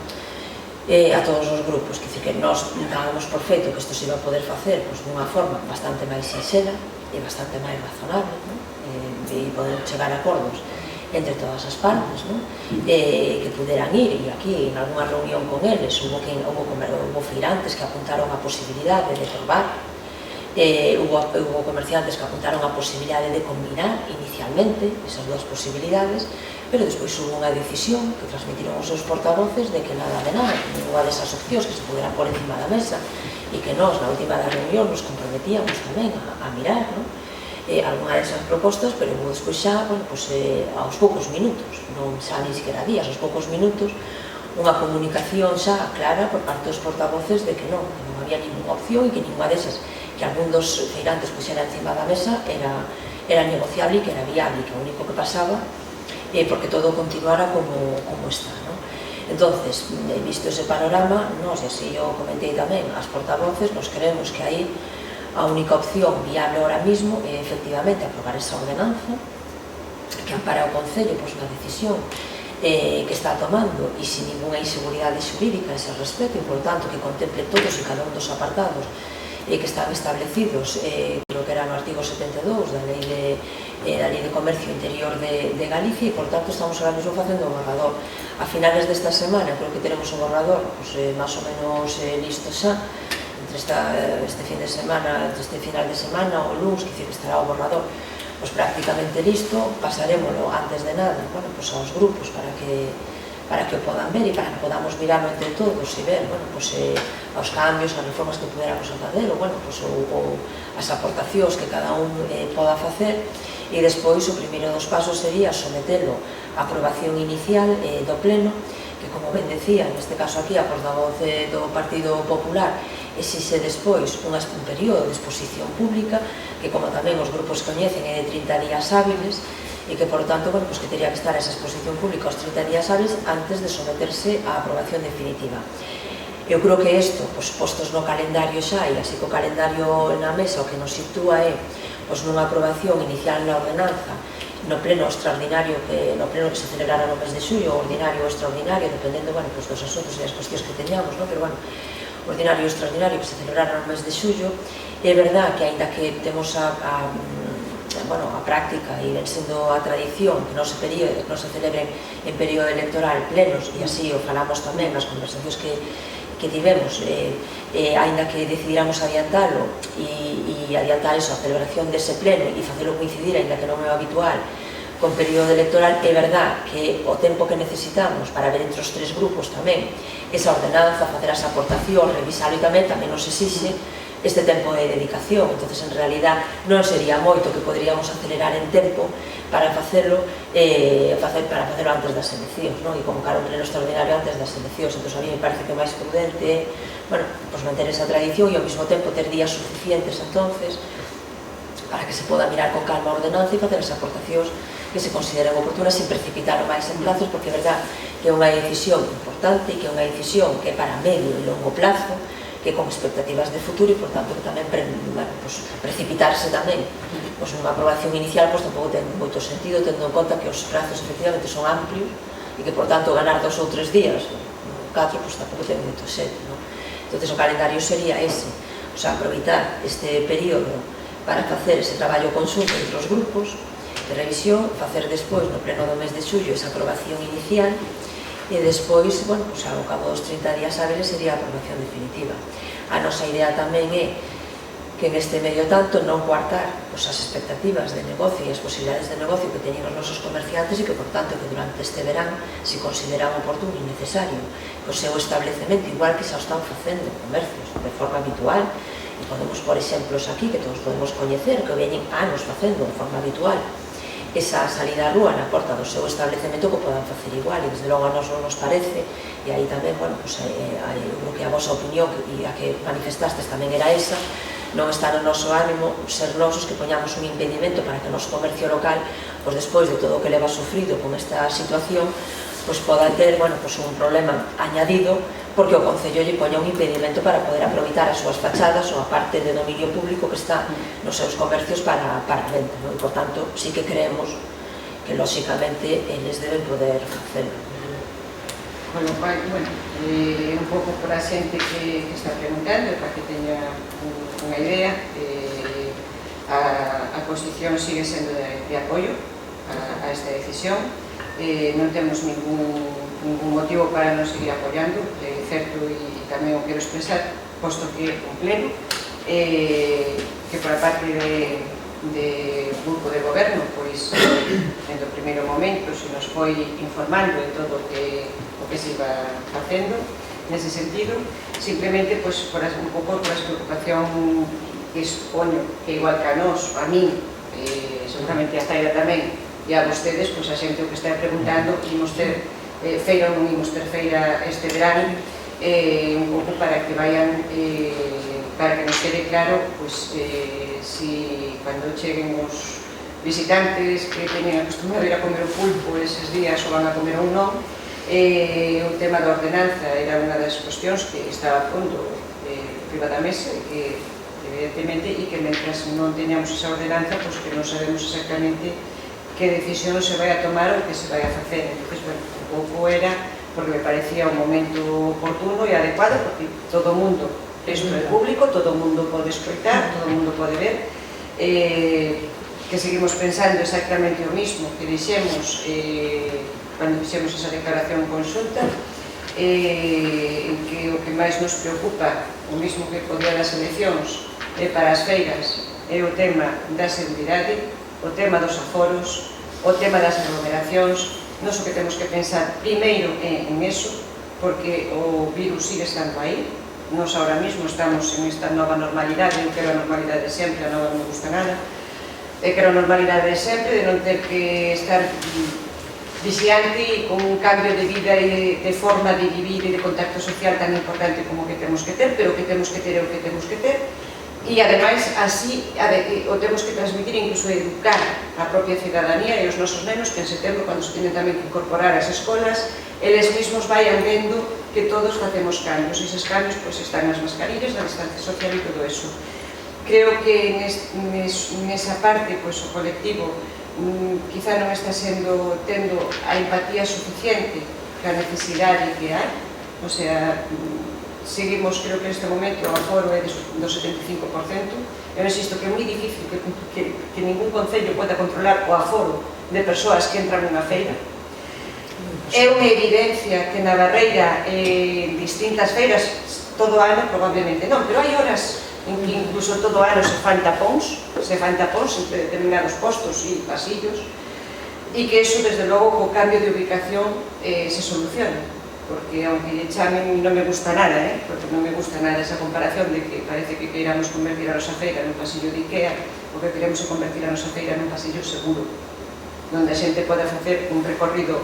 A todos os grupos, que nós dábamos por feito que isto se iba a poder facer dunha forma bastante máis sinxela e bastante máis razonable, e poder chegar a acordos entre todas as partes, que puderan ir, e aquí en algunha reunión con eles hubo feirantes que apuntaron a posibilidade de probar, hubo comerciantes que apuntaron a posibilidade de combinar inicialmente esas dúas posibilidades, pero despois hubo unha decisión que transmitiron os seus portavoces de que nada de nada, que ninguna desas opcións que se puderan por encima da mesa, e que nós na última da reunión nos comprometíamos tamén a mirar, algunha desas propostas, pero hubo despois xa, bueno, pues, aos poucos minutos, non xa ni siquiera días, aos poucos minutos, unha comunicación xa clara por parte dos portavoces de que non había ninguna opción e que ninguna desas que algún dos feirantes puxera encima da mesa era negociable e que era viable, que o único que pasaba porque todo continuara como está, ¿no? Entonces, visto ese panorama, nós, e así eu comentei tamén as portavoces, nos creemos que aí a única opción viable ahora mismo é efectivamente aprobar esa ordenanza que ampara o Concello na decisión que está tomando e sin ninguna inseguridade xurídica a ese respecto, e por tanto que contemple todos e cada un dos apartados que están establecidos, creo que era no artigo 72 da Lei de Comercio Interior de Galicia, e por tanto estamos ahora mesmo facendo o borrador. A finales desta semana creo que teremos o borrador máis ou menos listo xa, entre este fin de semana, entre este final de semana o luns, que estará o borrador prácticamente listo. Pasarémoslo antes de nada, bueno, aos grupos para para que o podan ver e para que podamos mirarlo entre todos e ver, bueno, pues, os cambios, as reformas que puderamos facer, ou, bueno, pues, ou as aportacións que cada un poda facer, e despois o primeiro dos pasos sería sometelo a aprobación inicial do pleno, que, como ben decía, neste caso aquí, a portavoz do Partido Popular, exixe despois un período de exposición pública, que, como tamén os grupos coñecen, é de 30 días hábiles, e que, por tanto, bueno, pues que teria que estar esa exposición pública aos 30 días hábiles antes de someterse á aprobación definitiva. Eu creo que isto, pues, postos no calendario xa, e así co calendario na mesa, o que nos sitúa é pues, nunha aprobación inicial na ordenanza, no pleno extraordinario, no pleno que se celebrara no mes de xullo, ordinario ou extraordinario, dependendo, bueno, pues, dos asuntos e as cuestións que teñamos, ¿no? Pero, bueno, ordinario ou extraordinario que se celebrara no mes de xullo, é verdad que, aínda que temos a práctica e ven sendo a tradición que non se celebren en período electoral plenos, e así o falamos tamén nas conversacións que tivemos, aínda que decidíramos adiantalo e adiantar eso, a celebración dese pleno e facelo coincidir, aínda que non é habitual, con período electoral, é verdad que o tempo que necesitamos para ver entre os tres grupos tamén esa ordenanza, facer as aportacións, revisalo e tamén nos exixe este tempo de dedicación. Entonces, en realidad, non sería moito que poderíamos acelerar en tempo para facelo antes das eleccións, non? E convocar un pleno extraordinario antes das eleccións. Entón, a mí me parece que máis prudente, bueno, pues manter esa tradición e ao mesmo tempo ter días suficientes, entonces, para que se poda mirar con calma a ordenanza e facer as aportacións que se consideren oportunas sin precipitar o máis en plazos, porque é verdad que é unha decisión importante e que é unha decisión que é para medio e longo plazo, que con expectativas de futuro e, por tanto, que tamén precipitarse tamén nunha aprobación inicial tampouco ten moito sentido, tendo en conta que os prazos efectivamente son amplios e que, por tanto, ganar 2 ou 3 días, 4, tampouco ten moito sentido. Entón, o calendario sería ese, o sea, aproveitar este período para facer ese traballo conxunto entre os grupos de revisión, facer despois, no pleno do mes de xullo, esa aprobación inicial, e despois, bueno, pues, ao cabo dos 30 días hábiles sería a aprobación definitiva. A nosa idea tamén é que neste medio tanto non coartar as expectativas de negocio e as posibilidades de negocio que teñen os nosos comerciantes e que, por tanto, que durante este verán, se consideran oportuno e necesario o seu establecemento, igual que xa o están facendo comercios de forma habitual, e podemos por exemplos aquí, que todos podemos coñecer, que veñen anos facendo de forma habitual esa salida á rúa na porta do seu establecemento, que podan facer igual, e desde logo a nos non nos parece, e aí tamén, bueno, pues, creo que a vosa opinión e a que manifestastes tamén era esa, non está no noso ánimo ser nosos que poñamos un impedimento para que o noso comercio local, pues, despois de todo o que leva sufrido con esta situación, pues, poda ter, bueno, pues, un problema añadido porque o Concello lle poña un impedimento para poder aproveitar as súas fachadas ou a parte de dominio público que está nos seus comercios para a venta, non? E, por tanto, sí que creemos que, lóxicamente, eles deben poder facelo. Con lo cual, bueno, un pouco por a xente que está preguntando, para que teña unha idea, a posición sigue sendo de apoio a esta decisión. Non temos ningún motivo para non seguir apoiando, certo, e tamén o quero expresar, posto que é un pleno, que por a parte de grupo de goberno, pois, en o primeiro momento, se nos foi informando de todo o que se iba facendo, nese sentido, simplemente, pois, un pouco por a preocupación que expoño, que igual que a nos, a min, seguramente a Zaira tamén, e a vostedes, pois, a xente o que está preguntando, imos ter feira ou non imos ter feira este verano, un pouco para que vayan, para que nos quede claro, pois, si cando cheguen os visitantes que teñen acostumado a ir a comer o pulpo eses días o van a comer ou non, o tema da ordenanza era unha das cuestións que estaba a fondo riba da mesa, que evidentemente, e que mentras non teñamos esa ordenanza, pois que non sabemos exactamente que decisión se vai a tomar ou que se vai a facer. Entón, bueno, un pouco era porque me parecía un momento oportuno e adecuado, porque todo o mundo, isto é público, todo o mundo pode escoitar, todo o mundo pode ver, que seguimos pensando exactamente o mismo que dixemos cando fixemos esa declaración consulta, en que o que máis nos preocupa, o mismo que o día das eleccións, para as feiras, é o tema da seguridade, o tema dos aforos, o tema das aglomeracións, Nos o que temos que pensar primeiro en eso, porque o virus sigue estando aí. Nos ahora mismo estamos en esta nova normalidade, eu quero a normalidade de sempre, a nova non me gusta nada. Eu quero a normalidade de sempre, de non ter que estar vixiante con un cambio de vida e de forma de vivir e de contacto social tan importante como que temos que ter, pero que temos que ter é o que temos que ter. E, ademais, así o temos que transmitir, incluso educar a propia cidadanía e os nosos nenos que en setembro, cando se tienen tamén que incorporar ás escolas, eles mesmos vayan vendo que todos facemos cambios, e eses cambios están nas mascarillas, na distancia social e todo eso. Creo que nesa parte o colectivo quizá non está tendo a empatía suficiente ca necesidade que hai, o sea, seguimos, creo que neste momento o aforo é do 75%. Eu insisto que é moi difícil que ningún concello poda controlar o aforo de persoas que entran nunha feira. É unha evidencia que na Barreira, en distintas feiras, todo ano probablemente non, pero hai horas en que incluso todo ano se fan tapóns entre determinados postos e pasillos, e que eso, desde logo, co cambio de ubicación se soluciona. Porque, aunque lle chamen, non me gusta nada, porque non me gusta nada esa comparación de que parece que queiramos convertir a nosa feira nun pasillo de Ikea, o que queremos é convertir a nosa feira nun pasillo seguro, onde a xente poda facer un recorrido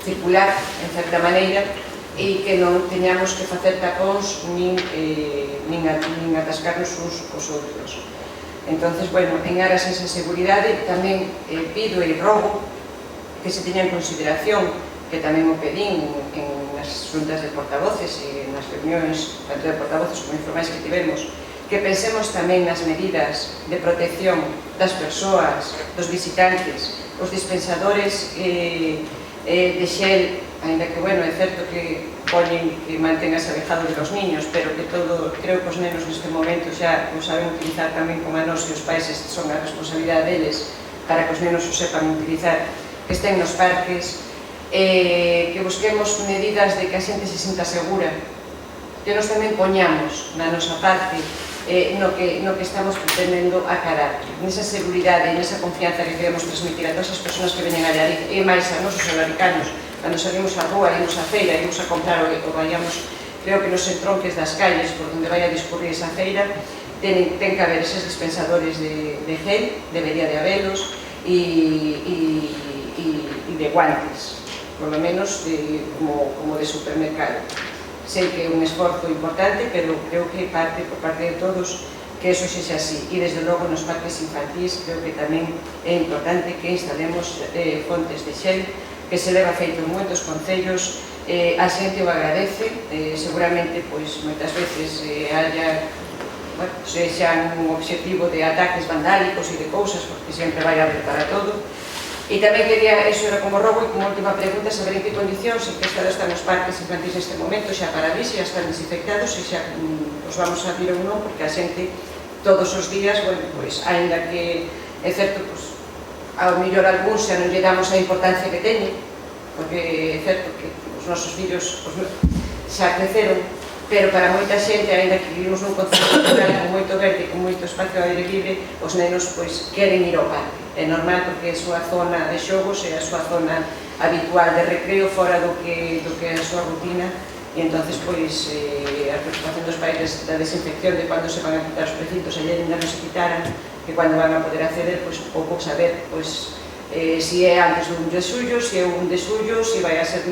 circular, en certa maneira, e que non teñamos que facer tapóns nin atascarnos uns cos outros. Entonces, bueno, en aras esa seguridade, tamén pido e rogo que se teña en consideración, que tamén o pedín nas xuntas de portavoces e nas reunións tanto de portavoces como informais que tivemos, que pensemos tamén nas medidas de protección das persoas, dos visitantes, os dispensadores de xel, ainda que, bueno, é certo que poñen que mantengas alejado de los niños, pero que todo, creo que os nenos neste momento xa o saben utilizar tamén como a nos e os pais son a responsabilidade deles para que os nenos o sepan utilizar, que estén nos parques, que busquemos medidas de que a xente se sinta segura, que nos tamén poñamos na nosa parte no que estamos pretendendo acarar, nesa seguridade, nesa confianza que queremos transmitir a todas as persoas que veñen a Allariz e máis a nosos alaricanos, cando salimos á rúa, imos á feira, imos a comprar o vayamos, creo que nos entronques das calles por onde vai a discurrir esa feira, ten que haber eses dispensadores de gel, debería de habelos, e de guantes, por lo menos como de supermercado. Sei que é un esforzo importante, pero creo que parte por parte de todos que eso sexa así. E desde logo nos parques infantís creo que tamén é importante que instalemos fontes de xel, que se leva feito en moitos concellos, a xente o agradece, seguramente moitas veces haya sexan un obxectivo de ataques vandálicos e de cousas, porque sempre vai haber para todo. E tamén quería, eso era como rogo, e como última pregunta, saber en que condicións, en que estado están os parques infantís neste momento, xa para vir, xa están desinfectados, e xa os vamos a abrir ou non, porque a xente todos os días, bueno, ainda que é certo, ao mellor algún xa non lle damos a importancia que teñen, porque é certo que os nosos fillos xa creceron, pero para moita xente, ainda que vivimos nun concello cultural con moito verde, con moito espacio ao aire libre, os nenos queren ir ao parque. É normal porque é a súa zona de xogos, é a súa zona habitual de recreo fora do que é a súa rutina, e entonces a preocupación dos pais da desinfección de cando se van a quitar os precintos, ayer ainda non se quitaran, que cando van a poder acceder, un pouco saber si é antes do 1 de xullo, si é o 1 de xullo, si vai a ser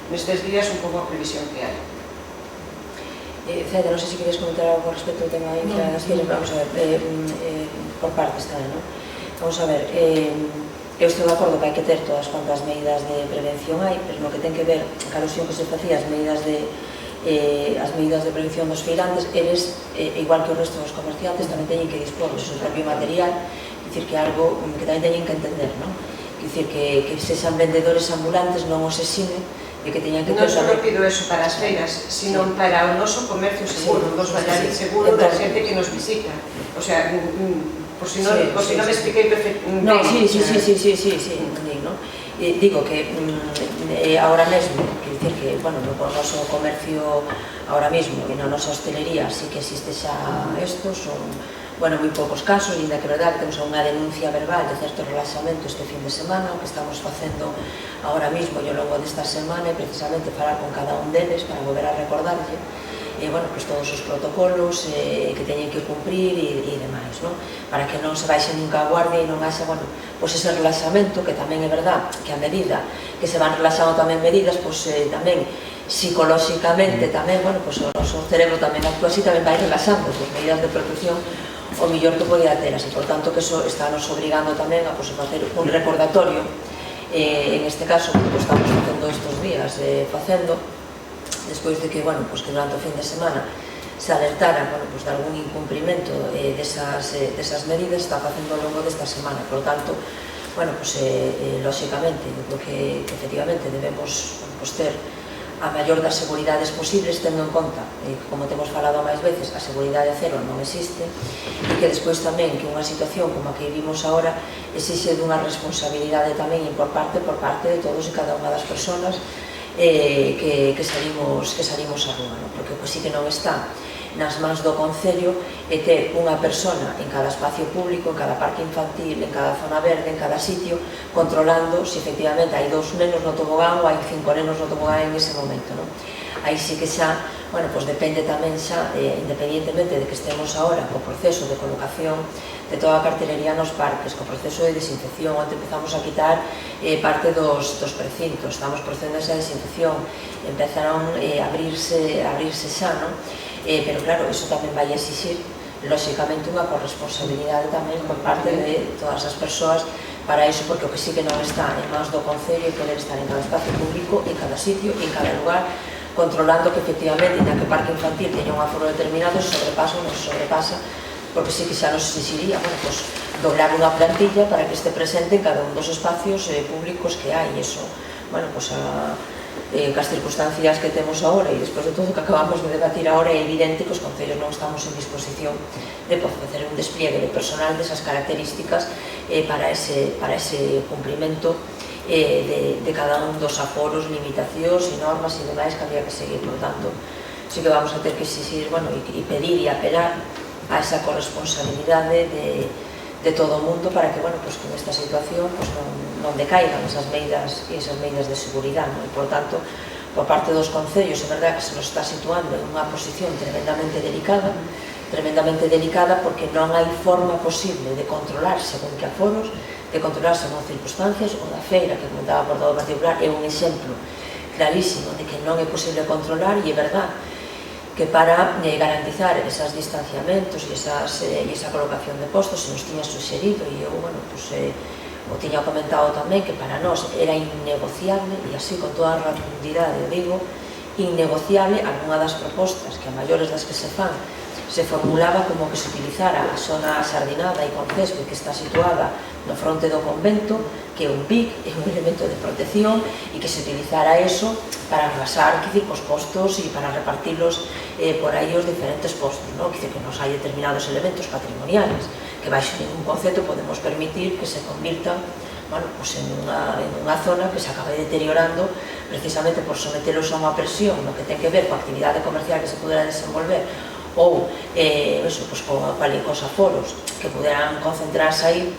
nestes días un pouco a previsión que hai. Zaida, non sei se queres comentar algo respecto ao tema das feiras, vamos a ver, por partes tamén, non? Vamos a ver, eu estou de acordo que hai que ter todas cuantas medidas de prevención hai, pero no que ten que ver a alusión que se facía as medidas de prevención dos feirantes, eles, igual que o resto dos comerciantes, tamén teñen que dispor do seu propio material, dicir que é algo que tamén teñen que entender, non? Dicir que sexan vendedores ambulantes non os exime de que teñan que ter... Non só pido eso para as feiras, sino para o noso comercio seguro, dos Allariz seguro da xente que nos visita. O sea, por si non me expliquei perfectamente. Sí, entendí, non? Digo que agora mesmo, que dicir que, bueno, no noso comercio ahora mismo e na nosa hostelería sí que existe xa isto, son, bueno, moi poucos casos, e ainda que é verdade que temos unha denuncia verbal de certo relaxamento este fin de semana. O que estamos facendo ahora mismo e ao longo desta semana é precisamente falar con cada un deles para volver a recordarlle bueno, pues todos os protocolos que teñen que cumprir e demais, non? Para que non se baixe nunca a guardia e non haxa, bueno, pues ese relaxamento, que tamén é verdad que a medida que se van relaxando tamén medidas, pues tamén psicolóxicamente tamén, bueno, pues o noso cerebro tamén actúa así, tamén vai relaxando, pues medidas de protección o millor que podía ter, así, por tanto, que eso está nos obrigando tamén a pues, facer un recordatorio, en este caso, pues estamos facendo estes días, facendo, despois de que, bueno, pues que durante o fin de semana se alertara, bueno, pues de algún incumprimento desas medidas, está facendo ao longo desta semana. Por tanto, bueno, pues lóxicamente, eu creo que efectivamente debemos pues, ter a maior das seguridades posibles, tendo en conta, como temos falado máis veces, a seguridade cero non existe, e que despois tamén que unha situación como a que vivimos agora exixe dunha responsabilidade tamén por parte de todos e cada unha das persoas que salimos á rúa, non? Porque pues, sí que non está nas mans do Concello e ter unha persona en cada espacio público, en cada parque infantil, en cada zona verde, en cada sitio, controlando se efectivamente hai 2 nenos no tobogán ou hai 5 nenos no tobogán en ese momento, non? Aí sí que xa, bueno, pues depende tamén xa, independientemente de que estemos ahora co proceso de colocación de toda a cartelería nos parques, co proceso de desinfección, onde empezamos a quitar parte dos precintos, estamos procedendo a esa desinfección, empezaron a abrirse xa, non? Pero claro, iso tamén vai exixir, lóxicamente, unha corresponsabilidade tamén por parte de todas as persoas para iso, porque o que sí que non está en mans do Concello é poder estar en cada espacio público, en cada sitio, en cada lugar, controlando que efectivamente, na que o parque infantil teña un aforo determinado, se sobrepasa ou non se sobrepasa, porque sí que xa nos exixiría, bueno, pues, doblar unha plantilla para que este presente en cada un dos espacios públicos que hai, e iso, bueno, pues as circunstancias que temos agora e despois de todo que acabamos de debatir agora é evidente que os concellos non estamos en disposición de facer un despliegue de personal desas características para ese cumprimento de cada un dos aforos, limitacións e normas e demais que había que seguir. Por tanto, sí que vamos a ter que exigir, bueno, e pedir e apelar a esa corresponsabilidade de todo o mundo para que, bueno, pues, con esta situación pues, non decaigan esas medidas de seguridade, non? E, por tanto, por parte dos concellos, é verdad que se nos está situando en unha posición tremendamente delicada porque non hai forma posible de controlar según que aforos, de controlar según circunstancias. O da feira, que comentaba por todo o particular, é un exemplo clarísimo de que non é posible controlar, e é verdad que para garantizar esos distanciamentos e esa colocación de postos se nos tiña suxerido, e eu, bueno, pues, o tiña comentado tamén que para nós era innegociable, e así con toda a rotundidade digo, innegociable algunha das propostas que a maiores das que se fan se formulaba como que se utilizara a zona sardinada e con césped que está situada no fronte do convento, que é un BIC, é un elemento de protección, e que se utilizara eso para arrasar, que dicir, os postos e para repartirlos por aí os diferentes postos, non? Que nos hai determinados elementos patrimoniales que baixo ningún concepto podemos permitir que se convirtan, bueno, pues en unha zona que se acabe deteriorando precisamente por sometelos a unha presión no que ten que ver coa actividade comercial que se pudera desenvolver ou pues, cos aforos que puderan concentrarse aí,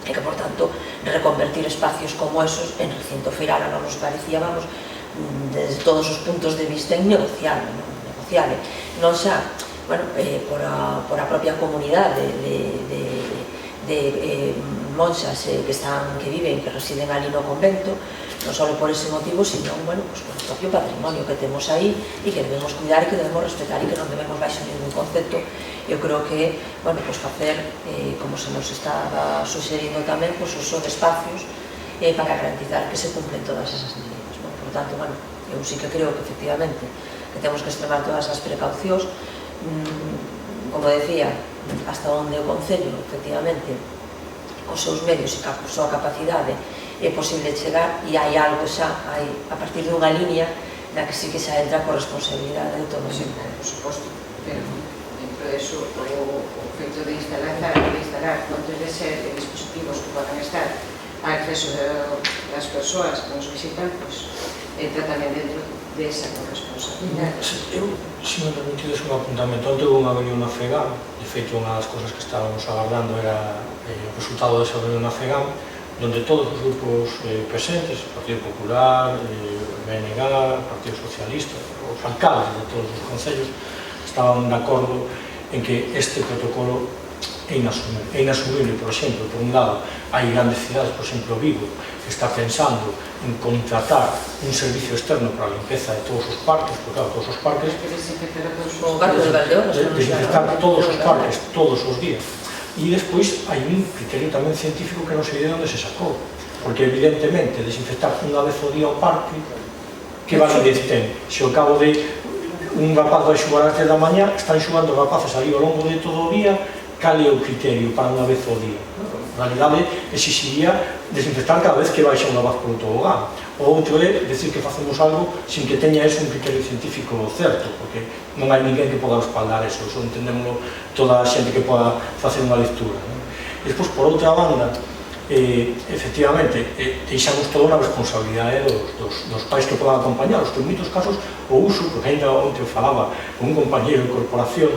e que, por tanto, reconvertir espacios como esos en recinto feiral non nos parecía, vamos, desde todos os puntos de vista innegociable, non xa, bueno, por a propia comunidade de monxas que viven, que residen ali no convento, non só por ese motivo, sino, bueno, pues, por o propio patrimonio que temos aí e que debemos cuidar e que debemos respetar e que non debemos baixar ningún concepto. Eu creo que, bueno, pues facer, como se nos estaba suxerindo tamén, pues uso de espacios para garantizar que se cumplen todas esas medidas. Bueno, por tanto, bueno, eu sí que creo que efectivamente que temos que extremar todas as precaucións, como decía, hasta onde o Concello, efectivamente, cos seus medios e coa súa capacidade é posible chegar, e hai algo xa, a partir dunha línea na que sí que xa entra a corresponsabilidade de todo o mundo. Por suposto, pero dentro de eso o feito de instalar puntos de ser e dispositivos que podan estar a acceso das persoas que nos visitan, pues, entra tamén dentro esa corresponsabilidade. Eu, se me permitides un apuntamento, onte houve unha reunión na FEGAM, de feito, unha das cosas que estábamos agardando era o resultado desa reunión na FEGAM, donde todos os grupos presentes, Partido Popular, BNG, Partido Socialista, os alcaldes de todos os concellos, estaban de acordo en que este protocolo é inasumible. É inasumible, por exemplo, por un lado, hai grandes cidades, por exemplo, Vigo, que está pensando en contratar un servicio externo para a limpeza de todos os parques, porque claro, todos os parques Desinfectar O Parque de Valdeorras, desinfectar todos os parques, todos os días. E despois hai un criterio tamén científico que non sei de onde se sacou, porque evidentemente desinfectar unha vez ao día o parque, que validez ten? Se ao cabo de un rapaz vai xugar ás 10 da mañá, están xugando rapaces ali ao longo de todo o día, cal é o criterio para unha vez ao día? Na realidade, exixiría desinfectar cada vez que baixa un rapaz polo tobogán. O outro é decir que facemos algo sin que teña eso un criterio científico certo, porque non hai ninguén que poda respaldar eso entendémoslo toda a xente que poda facer unha lectura. E despois, por outra banda, efectivamente, deixamos toda unha responsabilidade dos pais que podan acompañaros, que en moitos casos o uso, porque ainda onte falaba con un compañeiro de corporación,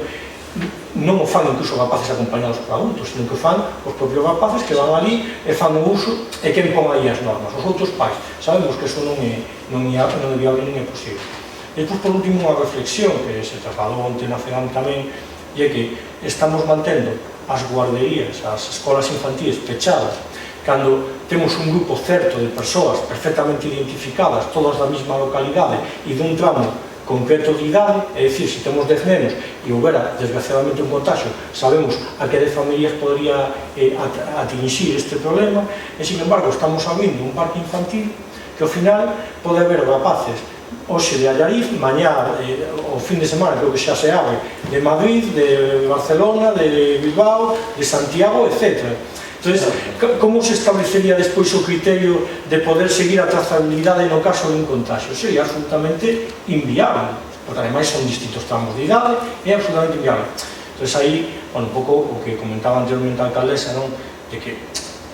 non o fan incluso rapaces acompañados por adultos, sino que o fan os propios rapaces que van ali e fan o uso e quen pon aí as normas, os outros pais. Sabemos que eso non é viable nin é posible. E depois, por último, unha reflexión que se trasladou onte na FEGAM tamén, e é que estamos mantendo as guarderías, as escolas infantíes pechadas, cando temos un grupo certo de persoas perfectamente identificadas, todas da mesma localidade e dun tramo concreto de idade, é dicir, se temos 10 nenos e houbera desgraciadamente un contagio, sabemos a que 10 familias podría atingir este problema, e sin embargo estamos abrindo un parque infantil que ao final pode haber rapaces hoxe de Allariz, mañá, o fin de semana, creo que xa se abre, de Madrid, de Barcelona, de Bilbao, de Santiago, etc. Entón, como se establecería despois o criterio de poder seguir a trazabilidade no caso de un contagio? Sería absolutamente inviable, porque ademais son distintos tramos de idade, é absolutamente inviable. Entón, aí, un pouco o que comentaba anteriormente a alcaldesa, de que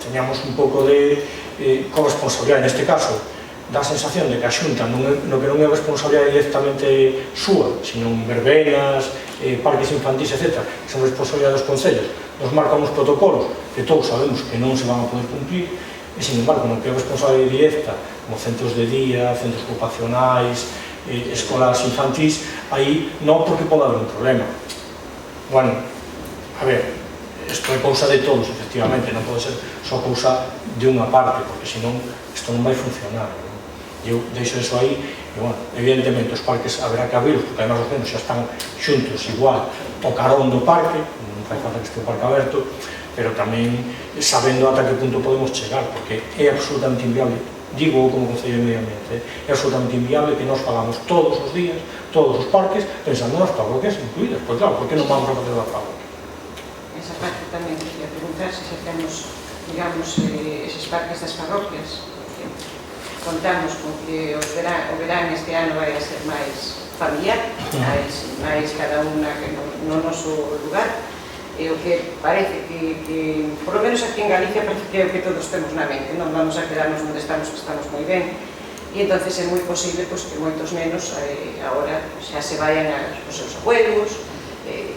teñamos un pouco de corresponsabilidade, neste caso, dá a sensación de que a Xunta, no que non é responsabilidade directamente súa, sino en verbenas, parques infantis, etc., que son responsabilidade dos concellos, nos marcan uns protocolos que todos sabemos que non se van a poder cumplir, e, sin embargo, non que é responsabilidade directa, como centros de día, centros ocupacionais, escolas infantís, aí non porque pode haber un problema. Bueno, a ver, isto é cousa de todos, efectivamente, non pode ser só cousa de unha parte, porque senón isto non vai funcionar. Eu deixo eso aí, e, bueno, evidentemente os parques haberá que abrirlos, porque además os centros xa están xuntos igual ao carón do parque, non fai falta que este o parque aberto, pero tamén sabendo ata que punto podemos chegar, porque é absolutamente inviable, digo como Concello de Medio Ambiente, é absolutamente inviable que nos pagamos todos os días, todos os parques, pensando nas parroquias incluídas, porque claro, por que non vamos a fazer a parroquia? Esa parte tamén quería preguntar se temos, digamos, eses parques das parroquias, porque contamos con que o verán este ano vai a ser máis familiar, máis cada unha no noso lugar, e o que parece que por lo menos aquí en Galicia parece que é o que todos temos na mente, non vamos a quedarnos onde estamos, que estamos moi ben, e entonces é moi posible que moitos nenos agora xa se vayan aos seus abuelos,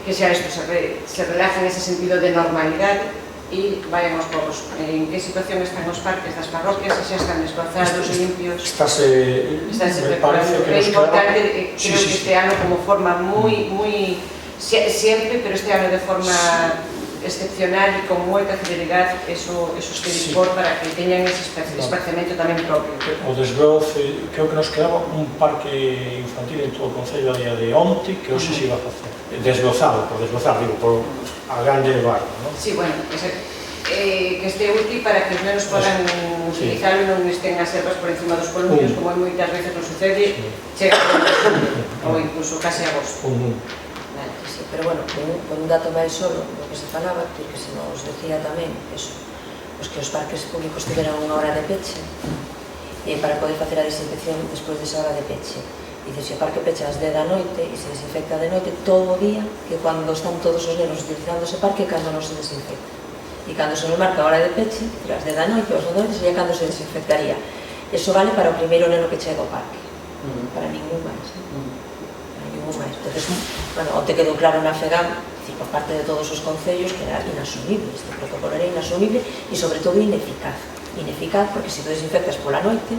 que xa isto se relaje nese sentido de normalidade e vayan aos povos. En que situación están os parques das parroquias, se xa están desguazados, limpios? Me parece que é importante, creo que este ano como forma moi sempre, pero este ano de forma excepcional e con moita celeridade, eso este dispor para que teñan ese espaciamento tamén propio. O desbroce, creo que nos quedaba un parque infantil en todo o Concello a día de onte, que hoxe se iba a facer. Desbrozado, por desbrozar, digo, por a grande barra, non? Sí, bueno, que este útil para que os nenos podan utilizarlo e non estén as ervas por encima dos columpios, como moitas veces nos sucede, chega ou incluso case agosto. Pero bueno, con un dato máis solo do que se falaba, que se nos decía tamén eso, pues que os parques públicos tiveran unha hora de peche para poder facer a desinfección despois desa hora de peche. Dice, se o parque pecha ás 10 da noite e se desinfecta de noite todo o día, que cando están todos os nenos utilizando ese parque, cando non se desinfecta. E cando se nos marca a hora de peche, ás 10 da noite ou ás 9 da noite, sería cando se desinfectaría. Eso vale para o primeiro neno que chega ao parque. para ningún máis. Para ningún máis. Entonces, bueno, onte quedou claro na FEGAM, por parte de todos os concellos, que era inasumible, este protocolo era inasumible e, sobre todo, ineficaz. Ineficaz porque se tu desinfectas pola noite,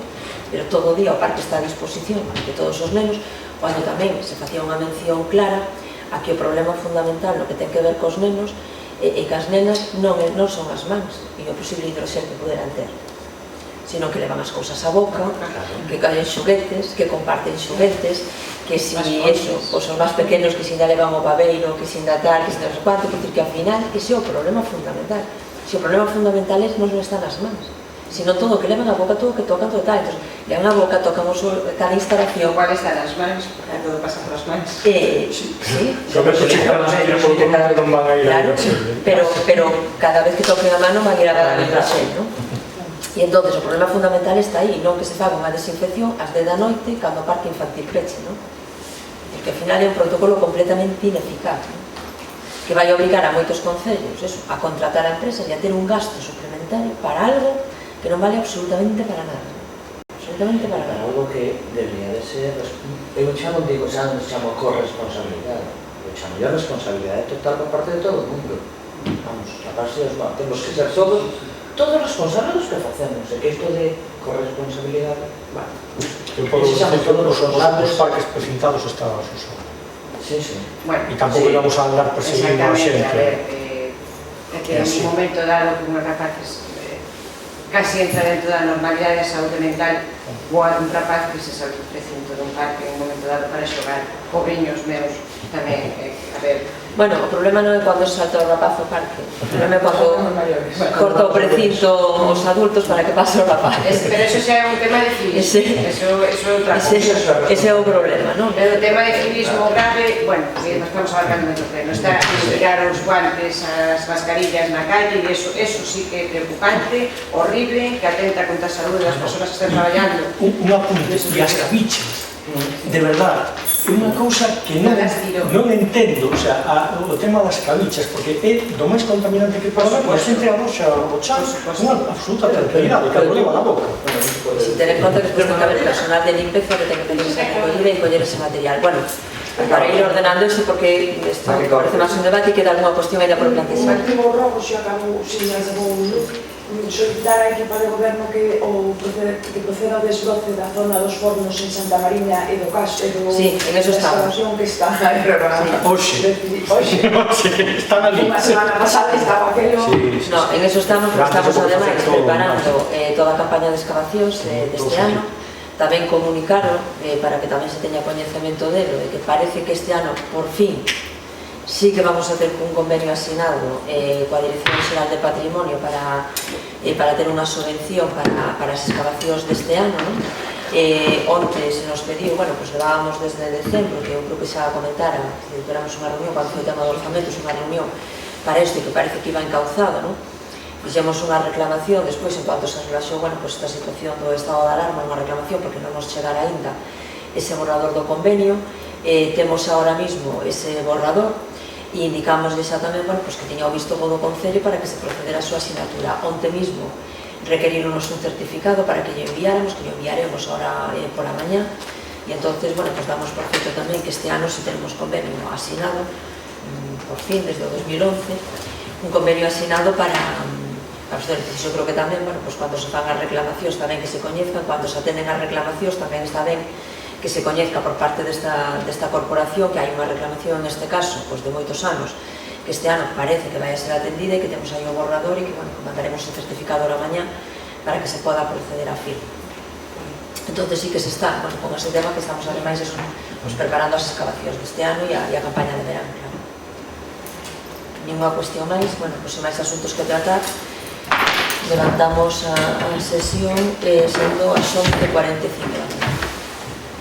pero todo o día o parque está a disposición de todos os nenos, cando tamén se facía unha mención clara a que o problema fundamental no que ten que ver cos nenos e que as nenas non son as mans e o posible hidroxel que puderan ter, sino que levan as cousas á boca, que callen xoguetes, que comparten xoguetes, que si eso, os máis pequenos que se ainda levan o babeiro, que se ainda tal, que se ainda non sei cuánto, que decir que ao final ese é o problema fundamental. Se o problema fundamental é non están as mans, sino todo o que levan a boca, todo o que tocan, todo tal. Entón, levan a boca, tocan cada instalación. Igual están as mans, todo pasa por as mans. Sí, claro, pero cada vez que toquen a mano van a ir a dar el hidroxel, non? E entón, o problema fundamental está aí, non que se faga unha desinfección ás 10 da noite cando o parque infantil peche, non? Porque ao final é un protocolo completamente ineficaz, non? Que vai obligar a moitos concellos a contratar a empresas e a ter un gasto suplementario para algo que non vale absolutamente para nada. Absolutamente para nada. Algo que debería de ser, eu xa non digo, xa non chamo corresponsabilidade, eu chamo a responsabilidade total por parte de todo o mundo. Vamos, a parte temos que ser todos responsables dos que facemos, e que isto de corresponsabilidade, bueno, eu podo dicir que os parques precintados están a sus horas. Sí. E tampouco vamos a andar perseguindo a xente. É que en un momento dado que unhas rapaces casi entra dentro da normalidade da saúde mental, boa dun rapaz que se sabe o precinto dun parque en un momento dado para xogar, pobriños meus tamén, a ver. Bueno, o problema non é cando salta o rapaz ao parque, o problema é cando corta o precinto os adultos para que pase o rapaz. Pero eso xa é un tema de civismo, eso é outra cosa. Ese é o problema, non? Pero o tema de civismo grave, bueno, nos estamos abarcando moito pleno, está a tirar os guantes, as mascarillas na calle, e eso sí que é preocupante, horrible, que atenta contra a saúde das persoas que están traballando. Un apunte, e as cabichas, de verdade, é unha cousa que non entendo, o sea, o tema das cabichas, porque é do máis contaminante que pode haber, a xente arroxa o chan, unha absoluta tranquilidade, que lo leva na boca. Sin ter en conta que despois ten que haber personal de limpeza que ten que tener esa recollida e coller ese material. Bueno, para ir ordenando isto, porque isto parece máis un debate e queda alguna cuestión ainda por plantexar. O último robo xa acabou, solicitar a equipa de goberno que proceda ao desbroce da zona dos fornos en Santa Mariña e do caso e da excavación que está Oxe, están ali. Unha semana pasada estaba aquelo. No, en eso estamos ademais preparando toda a campaña de excavacións deste ano. Tamén comunicaron, para que tamén se teña coñecemento delo, de que parece que este ano, por fin, sí que vamos a ter un convenio asinado coa Dirección Xeral de Patrimonio para ter unha subvención para as excavacións deste ano, non? Onte se nos pediu, bueno, pues levábamos desde decembro, que eu creo que xa comentara, que tuéramos unha reunión, cando foi o tema de orzamentos, unha reunión para isto, que parece que iba encauzado, non? Fixemos unha reclamación, despois, en cuanto se relaxou, bueno, pues esta situación do estado de alarma, unha reclamación, porque non nos chegara aínda ese borrador do convenio, temos ahora mismo ese borrador, e indicámosle xa tamén, bueno, pues que tiña o visto do Concello para que se procedera a súa asignatura. Onte mismo requerironos un certificado para que lle enviáramos, que lle enviaremos ahora por a mañá, e entonces, bueno, pues damos por feito tamén que este ano si tenemos convenio asignado, por fin, desde o 2011, un convenio asignado para os servicios. Eu creo que tamén, bueno, pues cando se fan as reclamacións tamén que se coñezcan, cando se atenden as reclamacións tamén está ben que se coñezca por parte desta corporación que hai unha reclamación neste caso pois de moitos anos, que este ano parece que vai a ser atendida e que temos aí o borrador e que, bueno, mandaremos o certificado a mañá para que se poda proceder a firma. Entón, sí que se está, bueno, con ese tema que estamos ademais pues, preparando as excavacións deste ano e a campaña de verano, claro. Ninguna cuestión máis, bueno, pues, máis asuntos que tratar. Levantamos a sesión sendo as 11:45.